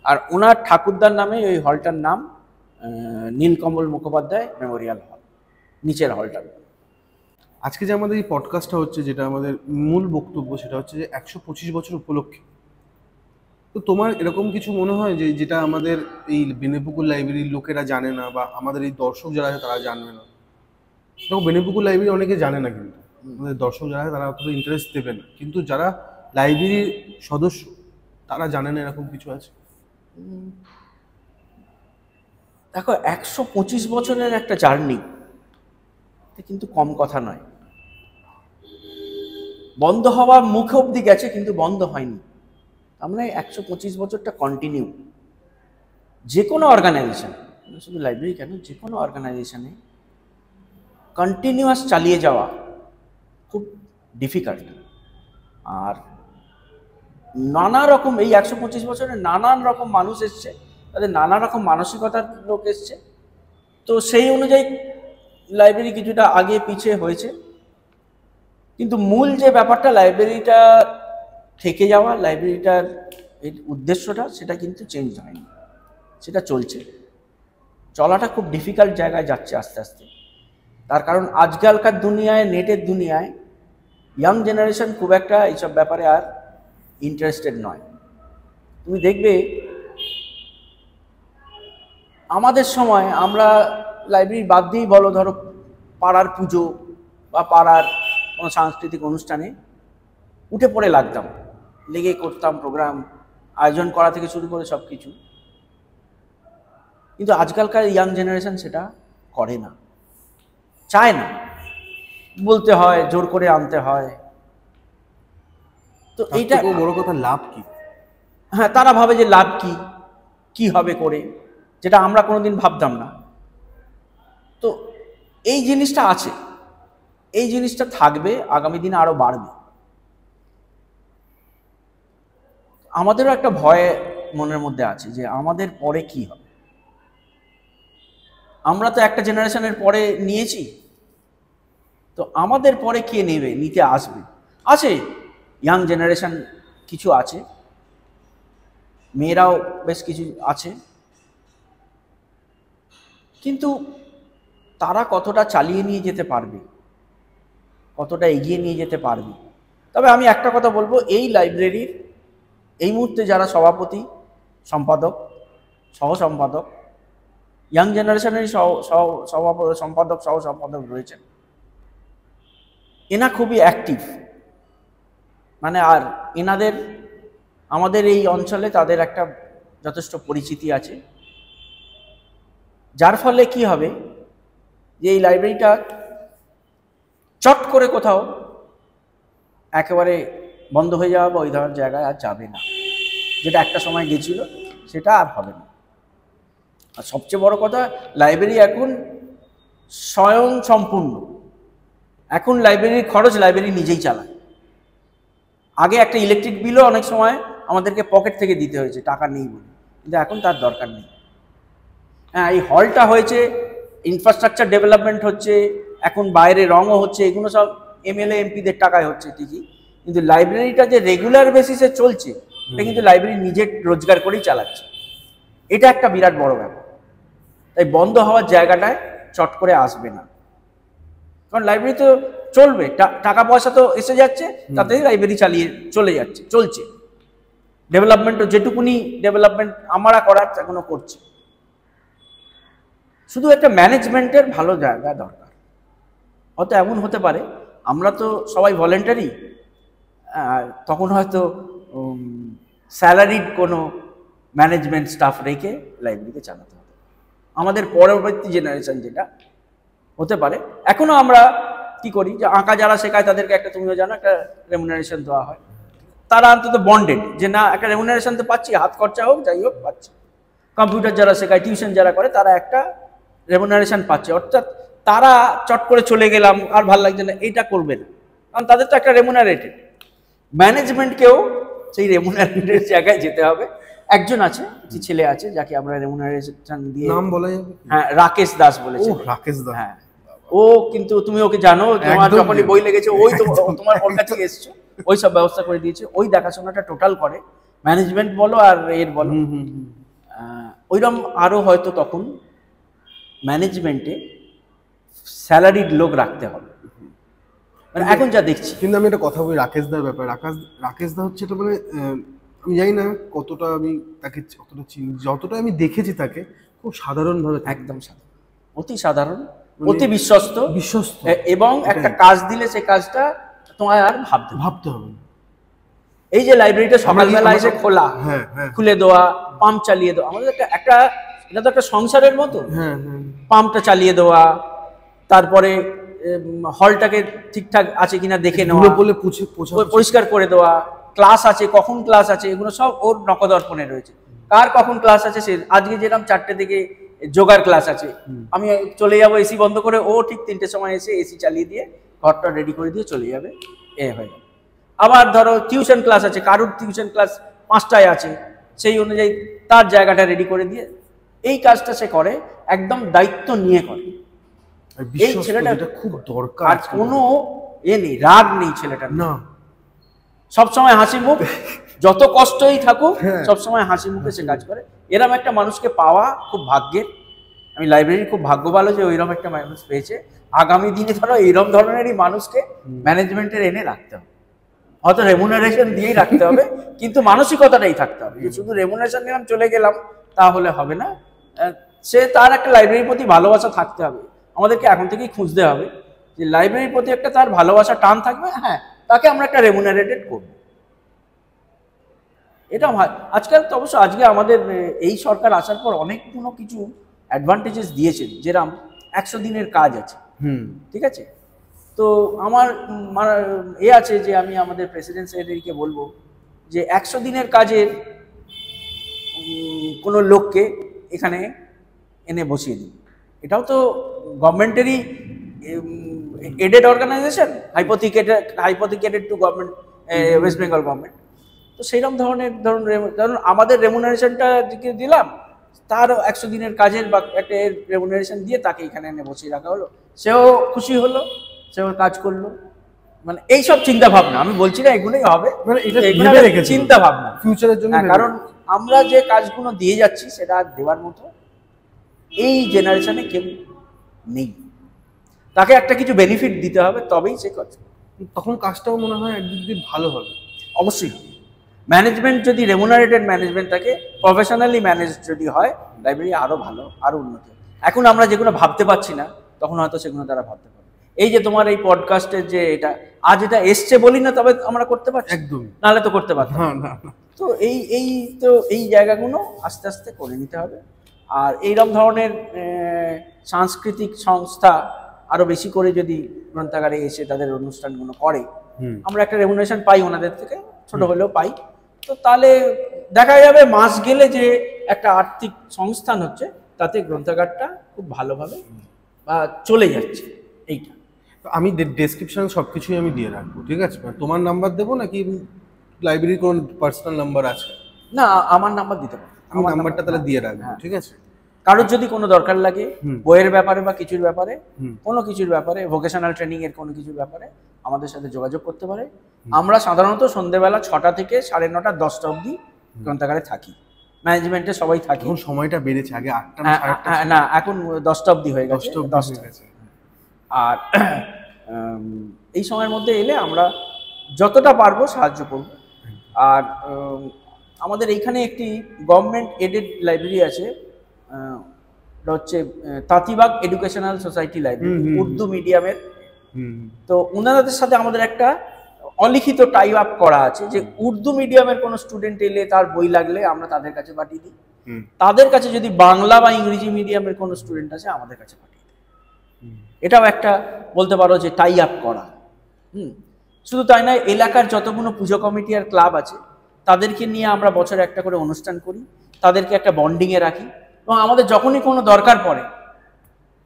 আর ওনার ঠাকুরদার নামে ওই হলটার নাম নীলকমল মুখোপাধ্যায় মেমোরিয়াল হল, নিচের হলটা। আজকে যে আমাদের এই পডকাস্টটা হচ্ছে, যেটা আমাদের মূল বক্তব্য, সেটা হচ্ছে যে 125 বছর উপলক্ষে। তো তোমার এরকম কিছু মনে হয় যে যেটা আমাদের এই বেনেপুকুর লাইব্রেরির লোকেরা জানে না, বা আমাদের এই দর্শক যারা আছে তারা জানবে না? দেখো, বেনেপুকুর লাইব্রেরি অনেকে জানে না, কিন্তু আমাদের দর্শক যারা আছে তারা অতটা ইন্টারেস্ট দেবে না, কিন্তু যারা লাইব্রেরির সদস্য তারা জানে না, এরকম কিছু আছে? দেখো, 125 বছরের একটা জার্নি কিন্তু কম কথা নয়। বন্ধ হওয়া মুখে অবধি গেছে কিন্তু বন্ধ হয়নি। আমরা 125 বছরটা কন্টিনিউ, যে কোনো অর্গানাইজেশন, শুধু লাইব্রেরি কেন, যে কোনো অর্গানাইজেশনে কন্টিনিউয়াস চালিয়ে যাওয়া খুব ডিফিকাল্ট। আর নানা রকম এই 125 বছরে নানান রকম মানুষ এসছে, তাদের নানা রকম মানসিকতার লোক এসছে, তো সেই অনুযায়ী লাইব্রেরি কিছুটা আগে পিছিয়ে হয়েছে। কিন্তু মূল যে ব্যাপারটা লাইব্রেরিটা থেকে যাওয়া, লাইব্রেরিটার এর উদ্দেশ্যটা, সেটা কিন্তু চেঞ্জ হয়নি, সেটা চলছে। চলাটা খুব ডিফিকাল্ট জায়গায় যাচ্ছে আস্তে আস্তে। তার কারণ আজকালকার দুনিয়ায়, নেটের দুনিয়ায় ইয়াং জেনারেশন খুব একটা এইসব ব্যাপারে আর ইন্টারেস্টেড নয়। তুমি দেখবে আমাদের সময় আমরা লাইব্রেরি বাদ দিয়েই বলো, ধরো পাড়ার পুজো বা পাড়ার কোনো সাংস্কৃতিক অনুষ্ঠানে উঠে পড়ে লাগতাম, লেগে করতাম প্রোগ্রাম, আয়োজন করা থেকে শুরু করে সব কিছু। কিন্তু আজকালকার ইয়াং জেনারেশন সেটা করে না, চায় না, বলতে হয়, জোর করে আনতে হয়। তো এইটা বড় কথা, লাভ কি? হ্যাঁ, তারা ভাবে যে লাভ কি, কি হবে করে, যেটা আমরা কোনোদিন ভাবতাম না। তো এই জিনিসটা আছে, এই জিনিসটা থাকবে, আগামী দিনে আরো বাড়বে। আমাদেরও একটা ভয় মনের মধ্যে আছে যে আমাদের পরে কি হবে। আমরা তো একটা জেনারেশনের পরে নিয়েছি, তো আমাদের পরে কে নেবে, নিতে আসবে। আছে ইয়াং জেনারেশন কিছু আছে, মেয়েরাও বেশ কিছু আছে, কিন্তু তারা কতটা চালিয়ে নিয়ে যেতে পারবে, কতটা এগিয়ে নিয়ে যেতে পারবে। তবে আমি একটা কথা বলবো, এই লাইব্রেরির এই মুহূর্তে যারা সভাপতি, সম্পাদক, সহ সম্পাদক, ইয়াং জেনারেশনেরই সম্পাদক, সহ সম্পাদক রয়েছেন, এনা খুবই অ্যাক্টিভ। মানে আর এনাদের আমাদের এই অঞ্চলে তাদের একটা যথেষ্ট পরিচিতি আছে, যার ফলে কি হবে যে এই লাইব্রেরিটা চট করে কোথাও একেবারে বন্ধ হয়ে যাওয়া বা ওই ধরনের জায়গায় আর যাবে না, যেটা একটা সময় গেছিল সেটা আর হবে না। আর সবচেয়ে বড় কথা, লাইব্রেরি এখন স্বয়ং সম্পূর্ণ। এখন লাইব্রেরির খরচ লাইব্রেরি নিজেই চালায়। আগে একটা ইলেকট্রিক বিলও অনেক সময় আমাদেরকে পকেট থেকে দিতে হয়েছে, টাকা নেই বলে, কিন্তু এখন তার দরকার নেই। হ্যাঁ, এই হলটা হয়েছে, ইনফ্রাস্ট্রাকচার ডেভেলপমেন্ট হচ্ছে, এখন বাইরে রঙও হচ্ছে, এগুলো সব এমএলএ এমপিদের টাকায় হচ্ছে ঠিকই, কিন্তু লাইব্রেরিটা যে রেগুলার বেসিসে চলছে এটা কিন্তু লাইব্রেরি নিজে রোজগার করেই চালাচ্ছে। এটা একটা বিরাট বড় ব্যাপার। তাই বন্ধ হওয়ার জায়গাটায় চট করে আসবে না, কারণ লাইব্রেরি তো চলবে, টাকা পয়সা তো এসে যাচ্ছে, তাতেই লাইব্রেরি চালিয়ে চলছে। ডেভেলপমেন্টও যেটুকুনি ডেভেলপমেন্ট আমরা করার এখনো করছে, শুধু একটা ম্যানেজমেন্টের ভালো জায়গা দরকার। হয়তো এমন হতে পারে আমরা তো সবাই ভলেন্টারি, তখন হয়তো স্যালারিড কোনো ম্যানেজমেন্ট স্টাফ রেখে লাইব্রেরিকে চালাতে হবে। আমাদের পরবর্তী জেনারেশন যেটা হতে পারে, এখনো আমরা কি করি যে আঁকা যারা শেখায় তাদেরকে একটা, তুমিও জানো, একটা রেমুনারেশন দেওয়া হয়। তারা অন্তত বন্ডেড যে না, একটা রেমুনারেশন তো পাচ্ছি, হাত খরচা হোক যাই হোক পাচ্ছি। কম্পিউটার যারা শেখায়, টিউশন যারা করে, তারা একটা রেমুনারেশন পাচ্ছে। অর্থাৎ তারা চট করে চলে গেলাম, আর ভালো লাগছে না, এইটা করবে না, কারণ তাদের তো একটা রেমুনারেটেড। ম্যানেজমেন্টকেও সেই রেমুনারেটেড জায়গায় যেতে হবে। একজন আছে, যে ছেলে আছে যাকে আমরা রেমুনারেশন দিয়ে, নাম বলা যাবে? হ্যাঁ, রাকেশ দাস বলেছে। রাকেশ দাস, হ্যাঁ, ও কিন্তু তুমি ওকে জানো, তোমার যখনই বই লেগেছে ওই তো তোমার ওর কাছে এসছো, ওই সব ব্যবস্থা করে দিয়েছে, ওই দেখাশোনাটা টোটাল করে, ম্যানেজমেন্ট বলো আর এর বলো। ওইরকম আরো হয়তো তখন ম্যানেজমেন্টে স্যালারিড লোক রাখতে হবে, মানে এখন যা দেখছি। কিন্তু আমি একটা কথা বলি রাকেশ দার ব্যাপারে। রাকেশ দা হচ্ছে, এটা মানে আমি জানি না কতটা আমি তাকে কতটা চিনি, যতটা আমি দেখেছি তাকে খুব সাধারণভাবে, একদম সাধারণ, অতি সাধারণ, অতি বিশ্বস্ত, এবং একটা হ্যাঁ। কাজ দিলে সেই কাজটা তোমায় আর ভাবতে হবে না। এই যে লাইব্রেরিটা সকালবেলা এসে খোলা, খুলে দেওয়া, পাম্প চালিয়ে দেওয়া, আমাদের একটা এটা তো একটা সংসারের মতো। পাম্পটা চালিয়ে দেওয়া, তারপরে হলটাকে ঠিকঠাক আছে কিনা দেখে নেওয়া, বলে পরিষ্কার করে দেওয়া, ক্লাস আছে কখন ক্লাস আছে এগুলো সব ওর নখদর্পণে রয়েছে। কার কখন ক্লাস আছে সে, আজকে যেরকম 4টে থেকে যোগার ক্লাস আছে, আমি চলে যাবো এসি বন্ধ করে, ও ঠিক 3টের সময় এসে এসি চালিয়ে দিয়ে ঘরটা রেডি করে দিয়ে চলে যাবে, এ হয়ে যাবে। আবার ধরো টিউশন ক্লাস আছে, কারুর টিউশন ক্লাস 5টায় আছে, সেই অনুযায়ী তার জায়গাটা রেডি করে দিয়ে এই কাজটা সে করে, একদম দায়িত্ব নিয়ে করে। এই ছেলেটা খুব দরকার, আর কোনো নেই, রাগ নেই ছেলেটার না, সবসময় হাসি মুখ, যত কষ্টই থাকুক সবসময় হাসি মুখে সে কাজ করে। এরকম একটা মানুষকে পাওয়া খুব ভাগ্যের। আমি লাইব্রেরি খুব ভাগ্য ভালো যে ওইরকম একটা মানুষ পেয়েছে। আগামী দিনে ধরো এইরকম ধরনেরই মানুষকে ম্যানেজমেন্টের এনে রাখতে হবে, হয়তো রেমুনারেশন দিয়েই রাখতে হবে, কিন্তু মানসিকতাটাই থাকতে হবে যে শুধু রেমুনারেশন নিলাম চলে গেলাম তাহলে হবে না। সে তার একটা লাইব্রেরির প্রতি ভালোবাসা থাকতে হবে। আমাদেরকে এখন থেকেই খুঁজতে হবে যে লাইব্রেরির প্রতি একটা তার ভালোবাসা টান থাকবে, হ্যাঁ তাকে আমরা একটা রেমুনারেটেড করব। এটা আজকাল তো অবশ্য আজকে আমাদের এই সরকার আসার পর অনেকগুলো কিছু অ্যাডভান্টেজেস দিয়েছেন, যেরকম 100 দিনের কাজ আছে, ঠিক আছে। তো আমার আছে যে আমি আমাদের প্রেসিডেন্ট সেক্রেটারিকে বলবো যে 100 দিনের কাজের কোনো লোককে এখানে এনে বসিয়ে দিন। এটাও তো গভর্নমেন্টেরই aided organisation, hypothecated to government, West Bengal government. তো সেইরকম ধরুন আমাদের রেমুনারেশনটা দিলাম, তার 100 দিনের কাজের বা একটা রেমুনারেশন দিয়ে তাকে এখানে এনে বসিয়ে রাখা হলো, সেও খুশি হলো, সেও কাজ করলো। মানে এইসব চিন্তা ভাবনা, আমি বলছি না এগুলোই হবে, মানে এটা চিন্তা ভাবনা ফিউচারের জন্য। কারণ আমরা যে কাজগুলো দিয়ে যাচ্ছি সেটা দেওয়ার মতো এই জেনারেশনে কেউ নেই। তাকে একটা কিছু বেনিফিট দিতে হবে, তবেই সে কাজ, তখন কাজটাও মনে হয় একদিক দিয়ে ভালো হবে। অবশ্যই ম্যানেজমেন্ট যদি রেমুনারেটেড ম্যানেজমেন্ট থাকে, প্রফেশনালি ম্যানেজ যদি হয়, লাইব্রেরি আরো ভালো, আরো উন্নতি। এখন আমরা যেগুলো ভাবতে পারছি না, তখন হয়তো সেগুলো তারা ভাবতে পারবে। এই যে তোমার এই পডকাস্টের যে এটা আজ এটা এসছে বলি না, তবে আমরা করতে পারছি, একদম, নাহলে তো করতে পারতাম না। তো এই জায়গাগুলো আস্তে আস্তে করে নিতে হবে। আর এইরকম ধরনের সাংস্কৃতিক সংস্থা আরো বেশি করে যদি গ্রন্থাগারে এসে তাদের অনুষ্ঠানগুলো করে, আমরা একটা রেমুনারেশন পাই ওনাদের থেকে, ছোট হলেও পাই, তো তাহলে দেখা যাবে মাস গেলে যে একটা আর্থিক সংস্থান হচ্ছে, তাতে গ্রন্থাগারটা খুব ভালোভাবে চলে যাচ্ছে। এইটা আমি ডেসক্রিপশনে সবকিছুই আমি দিয়ে রাখবো, ঠিক আছে? তোমার নাম্বার দেবো নাকি লাইব্রেরির কোন পার্সোনাল নাম্বার আছে? না, আমার নাম্বার দিতে পারো, আমার নাম্বারটা তাহলে দিয়ে রাখবো, ঠিক আছে? কারোর যদি কোনো দরকার লাগে বইয়ের ব্যাপারে বা কিছুর ব্যাপারে, কোনো কিছুর ব্যাপারে, ভোকেশনাল ট্রেনিং এর কোনো কিছুর ব্যাপারে আমাদের সাথে যোগাযোগ করতে পারে। আমরা সাধারণত সন্ধ্যেবেলা 6টা থেকে 9:30 10টা অবধি গ্রন্থাগারে থাকি, ম্যানেজমেন্টে সবাই থাকি। এখন সময়টা বেড়েছে, আগে 8টা না এখন 10টা অবধি হয়ে গেছে, 10টা। আর এই সময়ের মধ্যে এলে আমরা যতটা পারবো সাহায্য করব। আর আমাদের এইখানে একটি গভর্নমেন্ট এডেড লাইব্রেরি আছে, এটা হচ্ছে তাঁতিবাগ এডুকেশনাল সোসাইটি লাইব্রেরি, উর্দু মিডিয়ামের। তো ওনাদের সাথে আমাদের একটা অলিখিত টাই আপ করা আছে যে উর্দু মিডিয়ামের কোনো স্টুডেন্ট এলে তার বই লাগলে আমরা তাদের কাছে পাঠিয়ে দিই, তাদের কাছে যদি বাংলা বা ইংরেজি মিডিয়ামের কোনো স্টুডেন্ট আছে আমাদের কাছে পাঠিয়ে দিই। এটাও একটা বলতে পারো যে টাই আপ করা। শুধু তাই নয়, এলাকার যতগুলো পুজো কমিটি আর ক্লাব আছে তাদেরকে নিয়ে আমরা বছরে একটা করে অনুষ্ঠান করি, তাদেরকে একটা বন্ডিংয়ে রাখি, এবং আমাদের যখনই কোনো দরকার পড়ে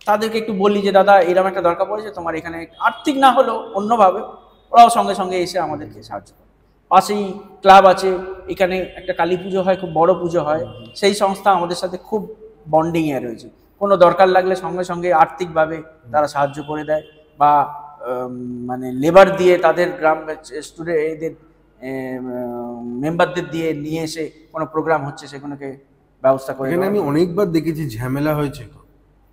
তাদেরকে একটু বলি যে দাদা এরকম একটা দরকার পড়েছে, তোমার এখানে আর্থিক না হলেও অন্যভাবে, ওরাও সঙ্গে সঙ্গে এসে আমাদেরকে সাহায্য করে। পাশেই ক্লাব আছে, এখানে একটা কালী পুজো হয়, খুব বড় পুজো হয়, সেই সংস্থা আমাদের সাথে খুব বন্ডিংয়ে রয়েছে। কোনো দরকার লাগলে সঙ্গে সঙ্গে আর্থিকভাবে তারা সাহায্য করে দেয়, বা মানে লেবার দিয়ে তাদের গ্রাম স্টুডেন্ট এদের মেম্বারদের দিয়ে নিয়ে এসে কোনো প্রোগ্রাম হচ্ছে সেগুলোকে ব্যবস্থা করে। এখানে আমি অনেকবার দেখেছি ঝামেলা হয়েছে তো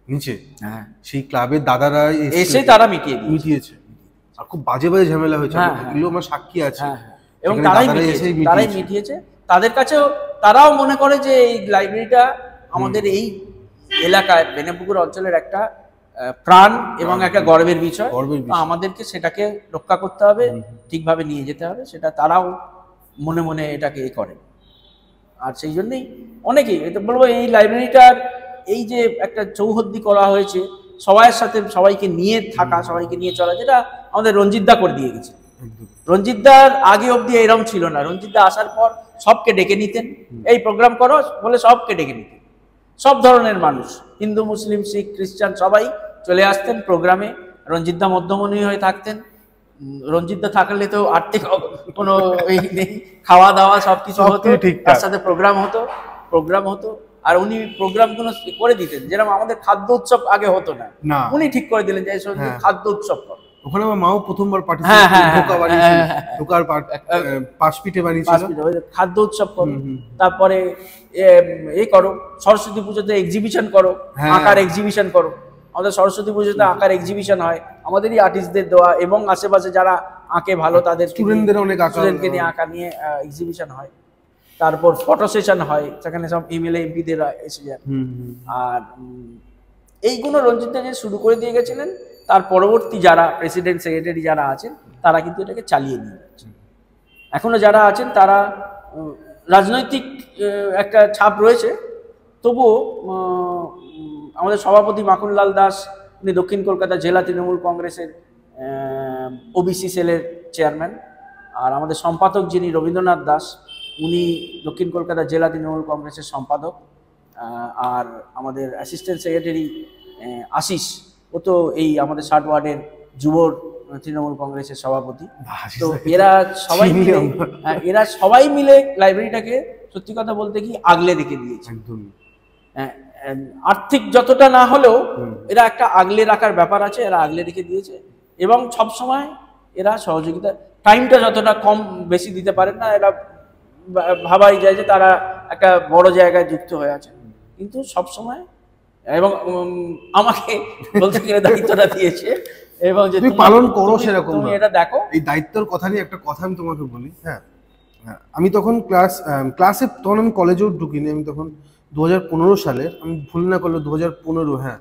নিচে, হ্যাঁ, সেই ক্লাবের দাদারা এসে তারা মিটিয়েছে, আর খুব বাজে বাজে ঝামেলা হয়েছে, এগুলো আমার সাক্ষী আছে, এবং তারাই মিটিয়েছে। তাদের কাছেও তারাও মনে করে যে এই লাইব্রেরিটা আমাদের এই এলাকায় বেনেপুকুর অঞ্চলের একটা প্রাণ এবং একটা গর্বের বিষয়, আমাদেরকে সেটাকে রক্ষা করতে হবে, ঠিকভাবে নিয়ে যেতে হবে, সেটা তারাও মনে মনে এটাকে করে। আর সেই জন্যই অনেকেই এটা বলবো, এই লাইব্রেরিটার এই যে একটা চৌহদ্দি করা হয়েছে, সবাইয়ের সাথে সবাইকে নিয়ে থাকা, সবাইকে নিয়ে চলা, যেটা আমাদের রঞ্জিত দা করে দিয়ে গেছে। রঞ্জিত দার আগে অবধি এরকম ছিল না। রঞ্জিত দা আসার পর সবকে ডেকে নিতেন, এই প্রোগ্রাম করো বলে সবকে ডেকে নিতেন। সব ধরনের মানুষ, হিন্দু, মুসলিম, শিখ, খ্রিস্টান সবাই চলে আসতেন প্রোগ্রামে। রঞ্জিত দা মধ্যমণি হয়ে থাকতেন। রঞ্জিত দা থাকলে তো আর্থিক কোনো এই নেই, খাওয়া দাওয়া সবকিছু হতো, তার সাথে প্রোগ্রাম হতো। আর উনি প্রোগ্রামগুলো করে দিতেন, যেরকম আমাদের খাদ্য উৎসব আগে হতো না, উনি ঠিক করে দিলেন যে খাদ্য উৎসব করো। ওখানে আমার মাও প্রথমবার খাদ্য উৎসব করো, তারপরে এই করো, সরস্বতী পুজোতে এক্সিবিশন করো, আঁকার এক্সিবিশন করো। আমাদের সরস্বতী পুজোতে আঁকার এক্সিবিশন হয়, আমাদেরই আর্টিস্টদের দেওয়া, এবং আশেপাশে যারা আঁকে ভালো তাদের স্টুডেন্টকে নিয়ে আঁকা নিয়ে এক্সিবিশন হয়। তারপর ফটো সেশন হয়, সেখানে সব এমএলএ এমপিদের এসে যায়। আর এইগুলো রঞ্জিত দা যে শুরু করে দিয়ে গেছিলেন, তার পরবর্তী যারা প্রেসিডেন্ট সেক্রেটারি যারা আছেন তারা কিন্তু এটাকে চালিয়ে নিয়ে যাচ্ছেন। এখনো যারা আছেন তারা রাজনৈতিক একটা ছাপ রয়েছে, তবুও আমাদের সভাপতি মাখনলাল দাস, উনি দক্ষিণ কলকাতা জেলা তৃণমূল কংগ্রেসের ওবিসি সেলের চেয়ারম্যান। আর আমাদের সম্পাদক যিনি রবীন্দ্রনাথ দাস, উনি দক্ষিণ কলকাতা জেলা তৃণমূল কংগ্রেসের সম্পাদক। আর আমাদের অ্যাসিস্ট্যান্ট সেক্রেটারি আশিস, ও তো এই আমাদের 60 ওয়ার্ডের যুব তৃণমূল কংগ্রেসের সভাপতি। তো এরা সবাই মিলে লাইব্রেরিটাকে সত্যি কথা বলতে কি আগলে রেখে দিয়েছে। আর্থিক যতটা না হলেও এরা একটা আগলে রাখার ব্যাপার আছে, এরা আগলে রেখে দিয়েছে। এবং সবসময় এরা সহযোগিতা, টাইমটা যতটা কম বেশি দিতে পারেন না, এরা ভাবাই যায় যে তারা একটা বড় জায়গায় যুক্ত হয়ে আছে, কিন্তু সবসময়। এবং আমাকে বলতে গেলে দায়িত্বটা দিয়েছে, এবং যে তুমি পালন করো সেরকম। তুমি এটা দেখো, এই দায়িত্বের কথা নিয়ে একটা কথা আমি তোমাকে বলি। আমি তখন ক্লাসে তখন আমি কলেজেও ঢুকিনি, আমি তখন 2015 সালের, আমি ভুল না করলে 2015,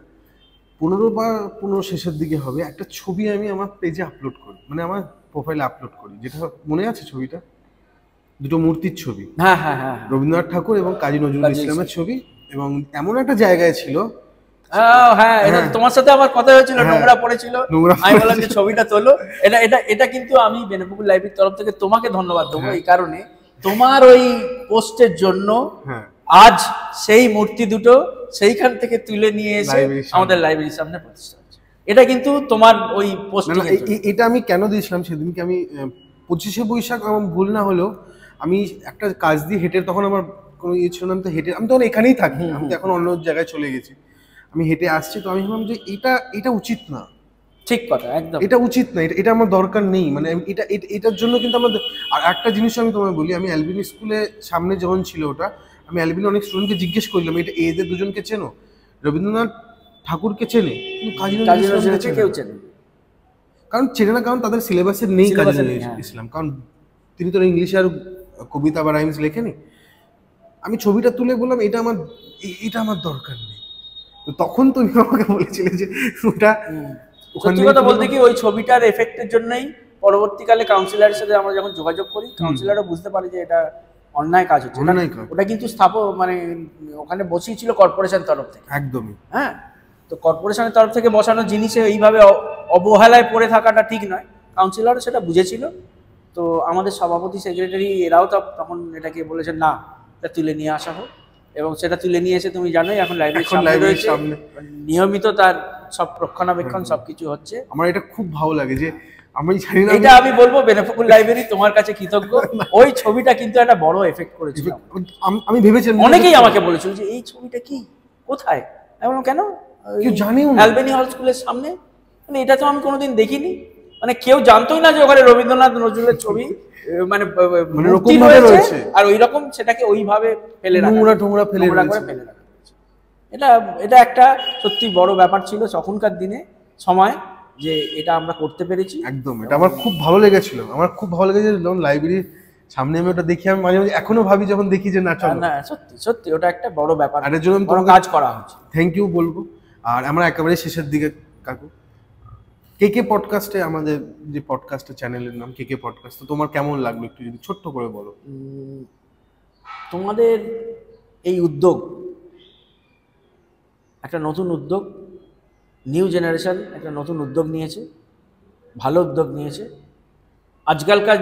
15 বা 15 শেষের দিকে হবে, একটা ছবি আমি আমার পেজে আপলোড করি, মানে আমার প্রোফাইলে আপলোড করি। যেটা মনে আছে ছবিটা, দুটো মূর্তির ছবি, রবীন্দ্রনাথ ঠাকুর এবং কাজী নজরুল ইসলামের ছবি, এবং এমন একটা জায়গায় ছিল। তোমার সাথে আমার কথা হয়েছিল, নোংরা পড়েছিল, আমি বললাম যে ছবিটা তোলো। এটা কিন্তু আমি বেনাপুকুর লাইব্রেরির তরফ থেকে তোমাকে ধন্যবাদ দেবো, এই কারণে তোমার ওই পোস্টের জন্য আজ সেই মূর্তি দুটো সেইখান থেকে তুলে নিয়ে এসে আমাদের লাইব্রেরির সামনে প্রতিষ্ঠা হচ্ছে। এটা কিন্তু তোমার ওই পোস্টিং। এটা আমি কেন দিয়েছিলাম সেদিনকে, আমি 25শে বৈশাখ, আমার ভুল না হলেও আমি একটা কাজ দিয়ে হেঁটে, তখন আমার কোনো ইয়ে ছিল না, আমি তো হেঁটে, আমি তখন এখানেই থাকি, আমি তো এখন অন্য জায়গায় চলে গেছি, আমি হেঁটে আসছি। তো আমি ভাবলাম যে এটা উচিত না। ঠিক কথা, একদম এটা উচিত না, এটা আমার দরকার নেই। মানে এটার জন্য কিন্তু আমাদের, আর একটা জিনিস আমি তোমায় বলি, আমি অ্যালবিনি স্কুলে সামনে যখন ছিল ওটা, আমি অ্যালবিনি অনেক স্টুডেন্টকে জিজ্ঞেস করলাম, এটা এদের দুজনকে চেনো? রবীন্দ্রনাথ ঠাকুরকে চেনে, কিন্তু কাজী নজরুল ইসলামকে কেউ চেনে? কারণ চেনে না, কারণ তাদের সিলেবাসে নেই কাজী নজরুল ইসলাম, কারণ তিনি তো ইংলিশে আর কবিতা বা রাইমস লেখেনি। আমি ছবিটা তুলে বললাম এটা আমার দরকার নেই। তো তখন তুমি আমাকে বলেছিলে যে ওটা, সত্যি কথা বলতে কি, ওই ছবিটার এফেক্টের জন্যই পরবর্তীকালে কাউন্সিলরের সাথে আমরা যখন যোগাযোগ করি, কাউন্সিলরও বুঝতে পারে যে এটা অন্যায় কাজ হচ্ছে। ওটা কিন্তু মানে ওখানে বসেই ছিল কর্পোরেশন তরফ থেকে, একদমই। তো কর্পোরেশনের তরফ থেকে বসানো জিনিসে এইভাবে অবহেলায় পড়ে থাকাটা ঠিক নয়। কাউন্সিলরও সেটা বুঝেছিল। তো আমাদের সভাপতি সেক্রেটারি এরাও তখন এটাকে বলেছেন না, এটা তুলে নিয়ে আসা হোক, এবং সেটা তুলে নিয়ে এসে তুমি জানোই এখন লাইব্রেরির সামনে নিয়মিত তার সব রক্ষণাবেক্ষণ সবকিছু হচ্ছে। আমার এটা খুব ভালো লাগে যে আমি জানি না, এটা আমি বলবো বেনাপুকুর লাইব্রেরি তোমার কাছে কৃতজ্ঞ। ওই ছবিটা কিন্তু একটা বড় এফেক্ট করেছিল। আমি ভেবেছিলাম, অনেকেই আমাকে বলেছিল যে এই ছবিটা কি, কোথায়, এমন কেন জানিও অ্যালবেনি হল স্কুলের সামনে, মানে এটা তো আমি কোনোদিন দেখিনি, মানে কেউ জানতোই না যে ওখানে রবীন্দ্রনাথ নজরুলের ছবি মানে মূর্তি রয়েছে, আর ওই রকম সেটাকে ওইভাবে ফেলে রাখা, ফেলে রাখা। এটা একটা সত্যি বড় ব্যাপার ছিল তখনকার দিনে সময়, যে এটা আমরা করতে পেরেছি। একদম, এটা আমার খুব ভালো লেগেছিল। আমার খুব ভালো লেগেছে যখন লাইব্রেরির সামনে আমি ওটা দেখি, আমি মাঝে মাঝে এখনো ভাবি যখন দেখি যে না চলো, না সত্যি ওটা একটা বড় ব্যাপার, আর এর জন্য বড় কাজ করা হচ্ছে। থ্যাংক ইউ বলবো। আর আমরা একেবারে শেষের দিকে কাকু, কেকে পডকাস্টে, আমাদের যে পডকাস্টের চ্যানেলের নাম কেকে পডকাস্ট, তো তোমার কেমন লাগলো একটু যদি ছোট্ট করে বলো। তোমাদের এই উদ্যোগ একটা নতুন উদ্যোগ, নিউ জেনারেশন একটা নতুন উদ্যোগ নিয়েছে, ভালো উদ্যোগ নিয়েছে। আজকালকার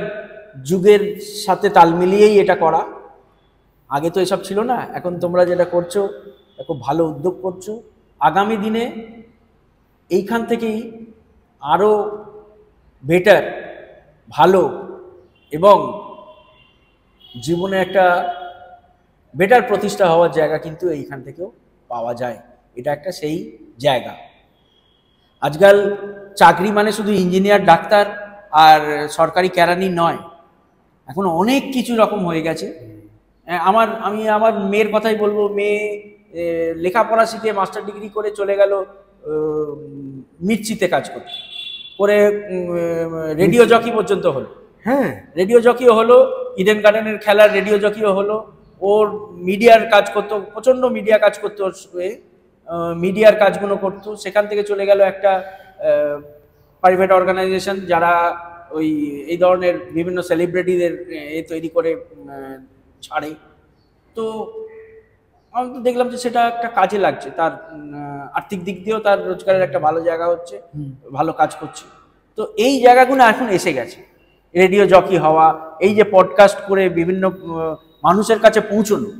যুগের সাথে তাল মিলিয়েই এটা করা, আগে তো এসব ছিল না। এখন তোমরা যেটা করছো খুব ভালো উদ্যোগ করছো। আগামী দিনে এইখান থেকেই আরও বেটার, ভালো এবং জীবনে একটা বেটার প্রতিষ্ঠা হওয়ার জায়গা কিন্তু এইখান থেকেও পাওয়া যায়। এটা একটা সেই জায়গা। আজকাল চাকরি মানে শুধু ইঞ্জিনিয়ার, ডাক্তার আর সরকারি কেরানি নয়, এখন অনেক কিছু রকম হয়ে গেছে। আমি আমার মেয়ের কথাই বলবো। মেয়ে লেখাপড়া শিখে মাস্টার ডিগ্রি করে চলে গেল মির্চিতে কাজ করতে, করে রেডিও জকি পর্যন্ত হলো। হ্যাঁ, রেডিও জকিও হলো, ইডেন গার্ডেনের খেলার রেডিও জকিও হলো। ওর মিডিয়ার কাজ করতো, প্রচণ্ড মিডিয়া কাজ করতো, মিডিয়ার কাজগুলো করতো। সেখান থেকে চলে গেল একটা প্রাইভেট অর্গানাইজেশন যারা এই ধরনের বিভিন্ন সেলিব্রিটিদের তৈরি করে ছাড়ে। তো আমি তো দেখলাম যে সেটা একটা কাজে লাগছে, তার আর্থিক দিক দিয়েও তার রোজগারের একটা ভালো জায়গা হচ্ছে, ভালো কাজ করছে। তো এই জায়গাগুলো এখন এসে গেছে, রেডিও জকি হওয়া, এই যে পডকাস্ট করে বিভিন্ন মানুষের কাছে পৌঁছানো।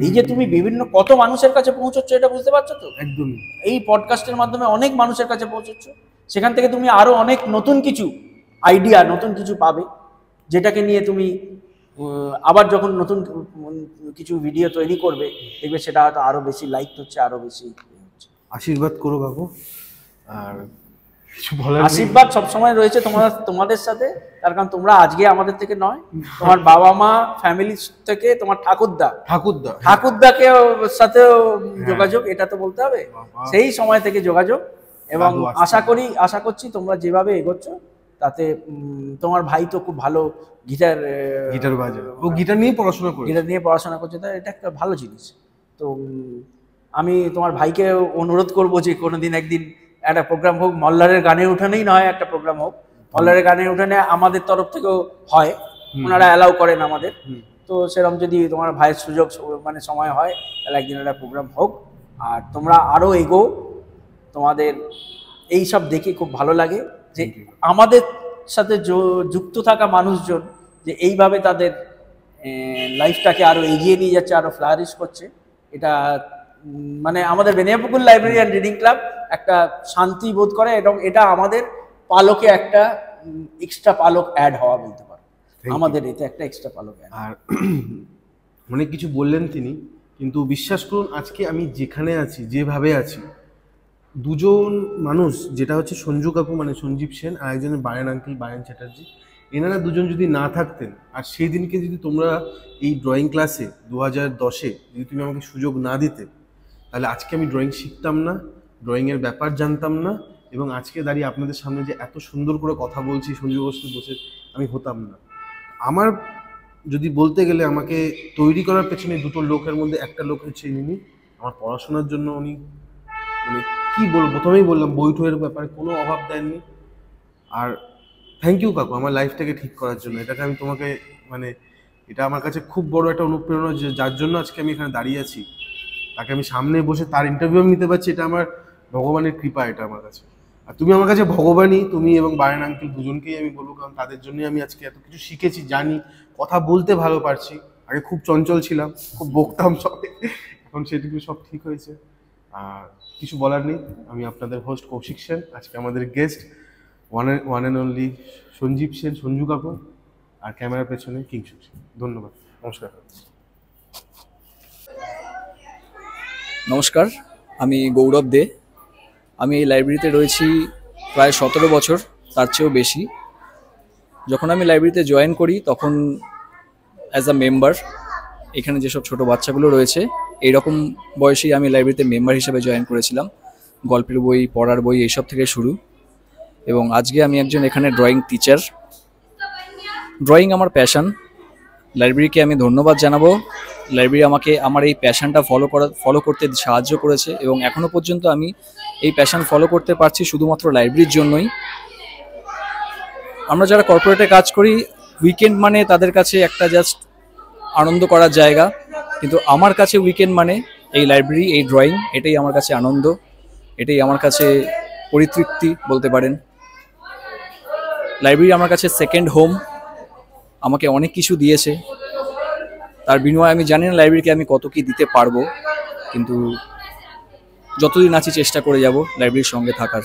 এই যে তুমি বিভিন্ন কত মানুষের কাছে পৌঁছচ্ছ, এটা বুঝতে পারছো তো? একদম। এই পডকাস্টের মাধ্যমে অনেক মানুষের কাছে পৌঁছচ্ছ, সেখান থেকে তুমি আরো অনেক নতুন কিছু আইডিয়া, নতুন কিছু পাবে, যেটাকে নিয়ে তুমি আবার যখন নতুন কিছু ভিডিও তৈরি করবে, দেখবে সেটা হয়তো আরো বেশি লাইক হচ্ছে, আরো বেশি হচ্ছে। আশীর্বাদ করো বাবু। আর কিছু বলার আশীর্বাদ সবসময় রয়েছে তোমাদের সাথে, তার কারণ তোমরা আজকে আমাদের থেকে নয়, তোমার বাবা মা, ফ্যামিলি থেকে, তোমার ঠাকুরদাকে সাথেও যোগাযোগ, এটা তো বলতে হবে। সেই সময় থেকে যোগাযোগ, এবং আশা করছি তোমরা যেভাবে এগোচ্ছ তাতে তোমার ভাই তো খুব ভালো গিটার বাজায়, ও গিটার নিয়ে পড়াশোনা করছে, তাই এটা একটা ভালো জিনিস। তো আমি তোমার ভাইকে অনুরোধ করবো যে কোনোদিন একদিন একটা প্রোগ্রাম হোক, মল্লারের গানের উঠানেই নয়, একটা প্রোগ্রাম হোক। মল্লারের গানের উঠানে আমাদের তরফ থেকেও হয়, ওনারা অ্যালাউ করেন আমাদের। তো সেরকম যদি তোমার ভাইয়ের সুযোগ মানে সময় হয়, তাহলে একদিন একটা প্রোগ্রাম হোক। আর তোমরা আরও এগো, তোমাদের এই সব দেখে খুব ভালো লাগে যে আমাদের সাথে যুক্ত থাকা মানুষজন যে এইভাবে তাদের লাইফটাকে আরো এগিয়ে নিয়ে যাচ্ছে, আরো ফ্লারিশ করছে। এটা মানে আমাদের Beniapukur library and reading club একটা শান্তি বোধ করে, এবং এটা আমাদের পালকে একটা এক্সট্রা পালক অ্যাড হওয়া বলতে পারো, আমাদের এতে একটা এক্সট্রা পালক অ্যাড। আর অনেক কিছু বললেন তিনি, কিন্তু বিশ্বাস করুন আজকে আমি যেখানে আছি, যেভাবে আছি, দুজন মানুষ, যেটা হচ্ছে সঞ্জু কাকু মানে সঞ্জীব সেন, আর একজনের বায়ন আঙ্কেল বায়ন চ্যাটার্জি, এনারা দুজন যদি না থাকতেন, আর সেই দিনকে যদি তোমরা এই ড্রয়িং ক্লাসে 2010-এ যদি তুমি আমাকে সুযোগ না দিতে, তাহলে আজকে আমি ড্রয়িং শিখতাম না, ড্রয়িংয়ের ব্যাপার জানতাম না, এবং আজকে দাঁড়িয়ে আপনাদের সামনে যে এত সুন্দর করে কথা বলছি সঞ্জু বসে বসে, আমি হতাম না। আমার যদি বলতে গেলে আমাকে তৈরি করার পেছনে দুটো লোকের মধ্যে একটা লোক হচ্ছে ইনি। আমার পড়াশোনার জন্য উনি মানে কী বলবো, প্রথমেই বললাম বইটইয়ের ব্যাপারে কোনো অভাব দেননি। আর থ্যাংক ইউ কাকু আমার লাইফটাকে ঠিক করার জন্য। এটাকে আমি তোমাকে মানে এটা আমার কাছে খুব বড় একটা অনুপ্রেরণা, যে যার জন্য আজকে আমি এখানে দাঁড়িয়ে আছি, তাকে আমি সামনে বসে তার ইন্টারভিউ নিতে পারছি, এটা আমার ভগবানের কৃপা, এটা আমার কাছে। আর তুমি আমার কাছে ভগবানই, তুমি এবং বায়ন আঙ্কেল দুজনকেই আমি বলবো, কারণ তাদের জন্যই আমি আজকে এত কিছু শিখেছি, জানি, কথা বলতে ভালো পারছি। আগে খুব চঞ্চল ছিলাম, খুব বকতাম সবাই, এখন সেটুকু সব ঠিক হয়েছে। আর কিছু বলার নেই। আমি আপনাদের হোস্ট কৌশিক সেন, আজকে আমাদের guest one and only Sanjeev Sen, Sanju Kapoor, আর ক্যামেরার পেছনে কিংশুক সেন। ধন্যবাদ, নমস্কার। নমস্কার, আমি গৌরব দে। আমি এই লাইব্রেরিতে রয়েছি প্রায় 17 বছর, তার চেয়েও বেশি। যখন আমি লাইব্রেরিতে জয়েন করি তখন অ্যাজ আ মেম্বার, এখানে যেসব ছোট বাচ্চাগুলো রয়েছে এইরকম বয়সেই আমি লাইব্রেরিতে মেম্বার হিসেবে জয়েন করেছিলাম। গল্পের বই, পড়ার বই এইসব থেকে শুরু, এবং আজকে আমি একজন এখানে ড্রয়িং টিচার। ড্রয়িং আমার প্যাশন। লাইব্রেরিকে আমি ধন্যবাদ জানাবো। লাইব্রেরি আমাকে আমার এই প্যাশনটা ফলো করতে সাহায্য করেছে, এবং এখনও পর্যন্ত আমি এই প্যাশন ফলো করতে পারছি শুধুমাত্র লাইব্রেরির জন্যই। আমরা যারা কর্পোরেটে কাজ করি, উইকেন্ড মানে তাদের কাছে একটা জাস্ট আনন্দ করার জায়গা, কিন্তু আমার কাছে উইকেন্ড মানে এই লাইব্রেরি, এই ড্রয়িং, এটাই আমার কাছে আনন্দ, এটাই আমার কাছে পরিতৃপ্তি বলতে পারেন। লাইব্রেরি আমার কাছে সেকেন্ড হোম, আমাকে অনেক কিছু দিয়েছে। তার বিনিময়ে আমি জানি না লাইব্রেরিকে আমি কত কি দিতে পারবো, কিন্তু যতদিন আছি চেষ্টা করে যাব লাইব্রেরির সঙ্গে থাকার।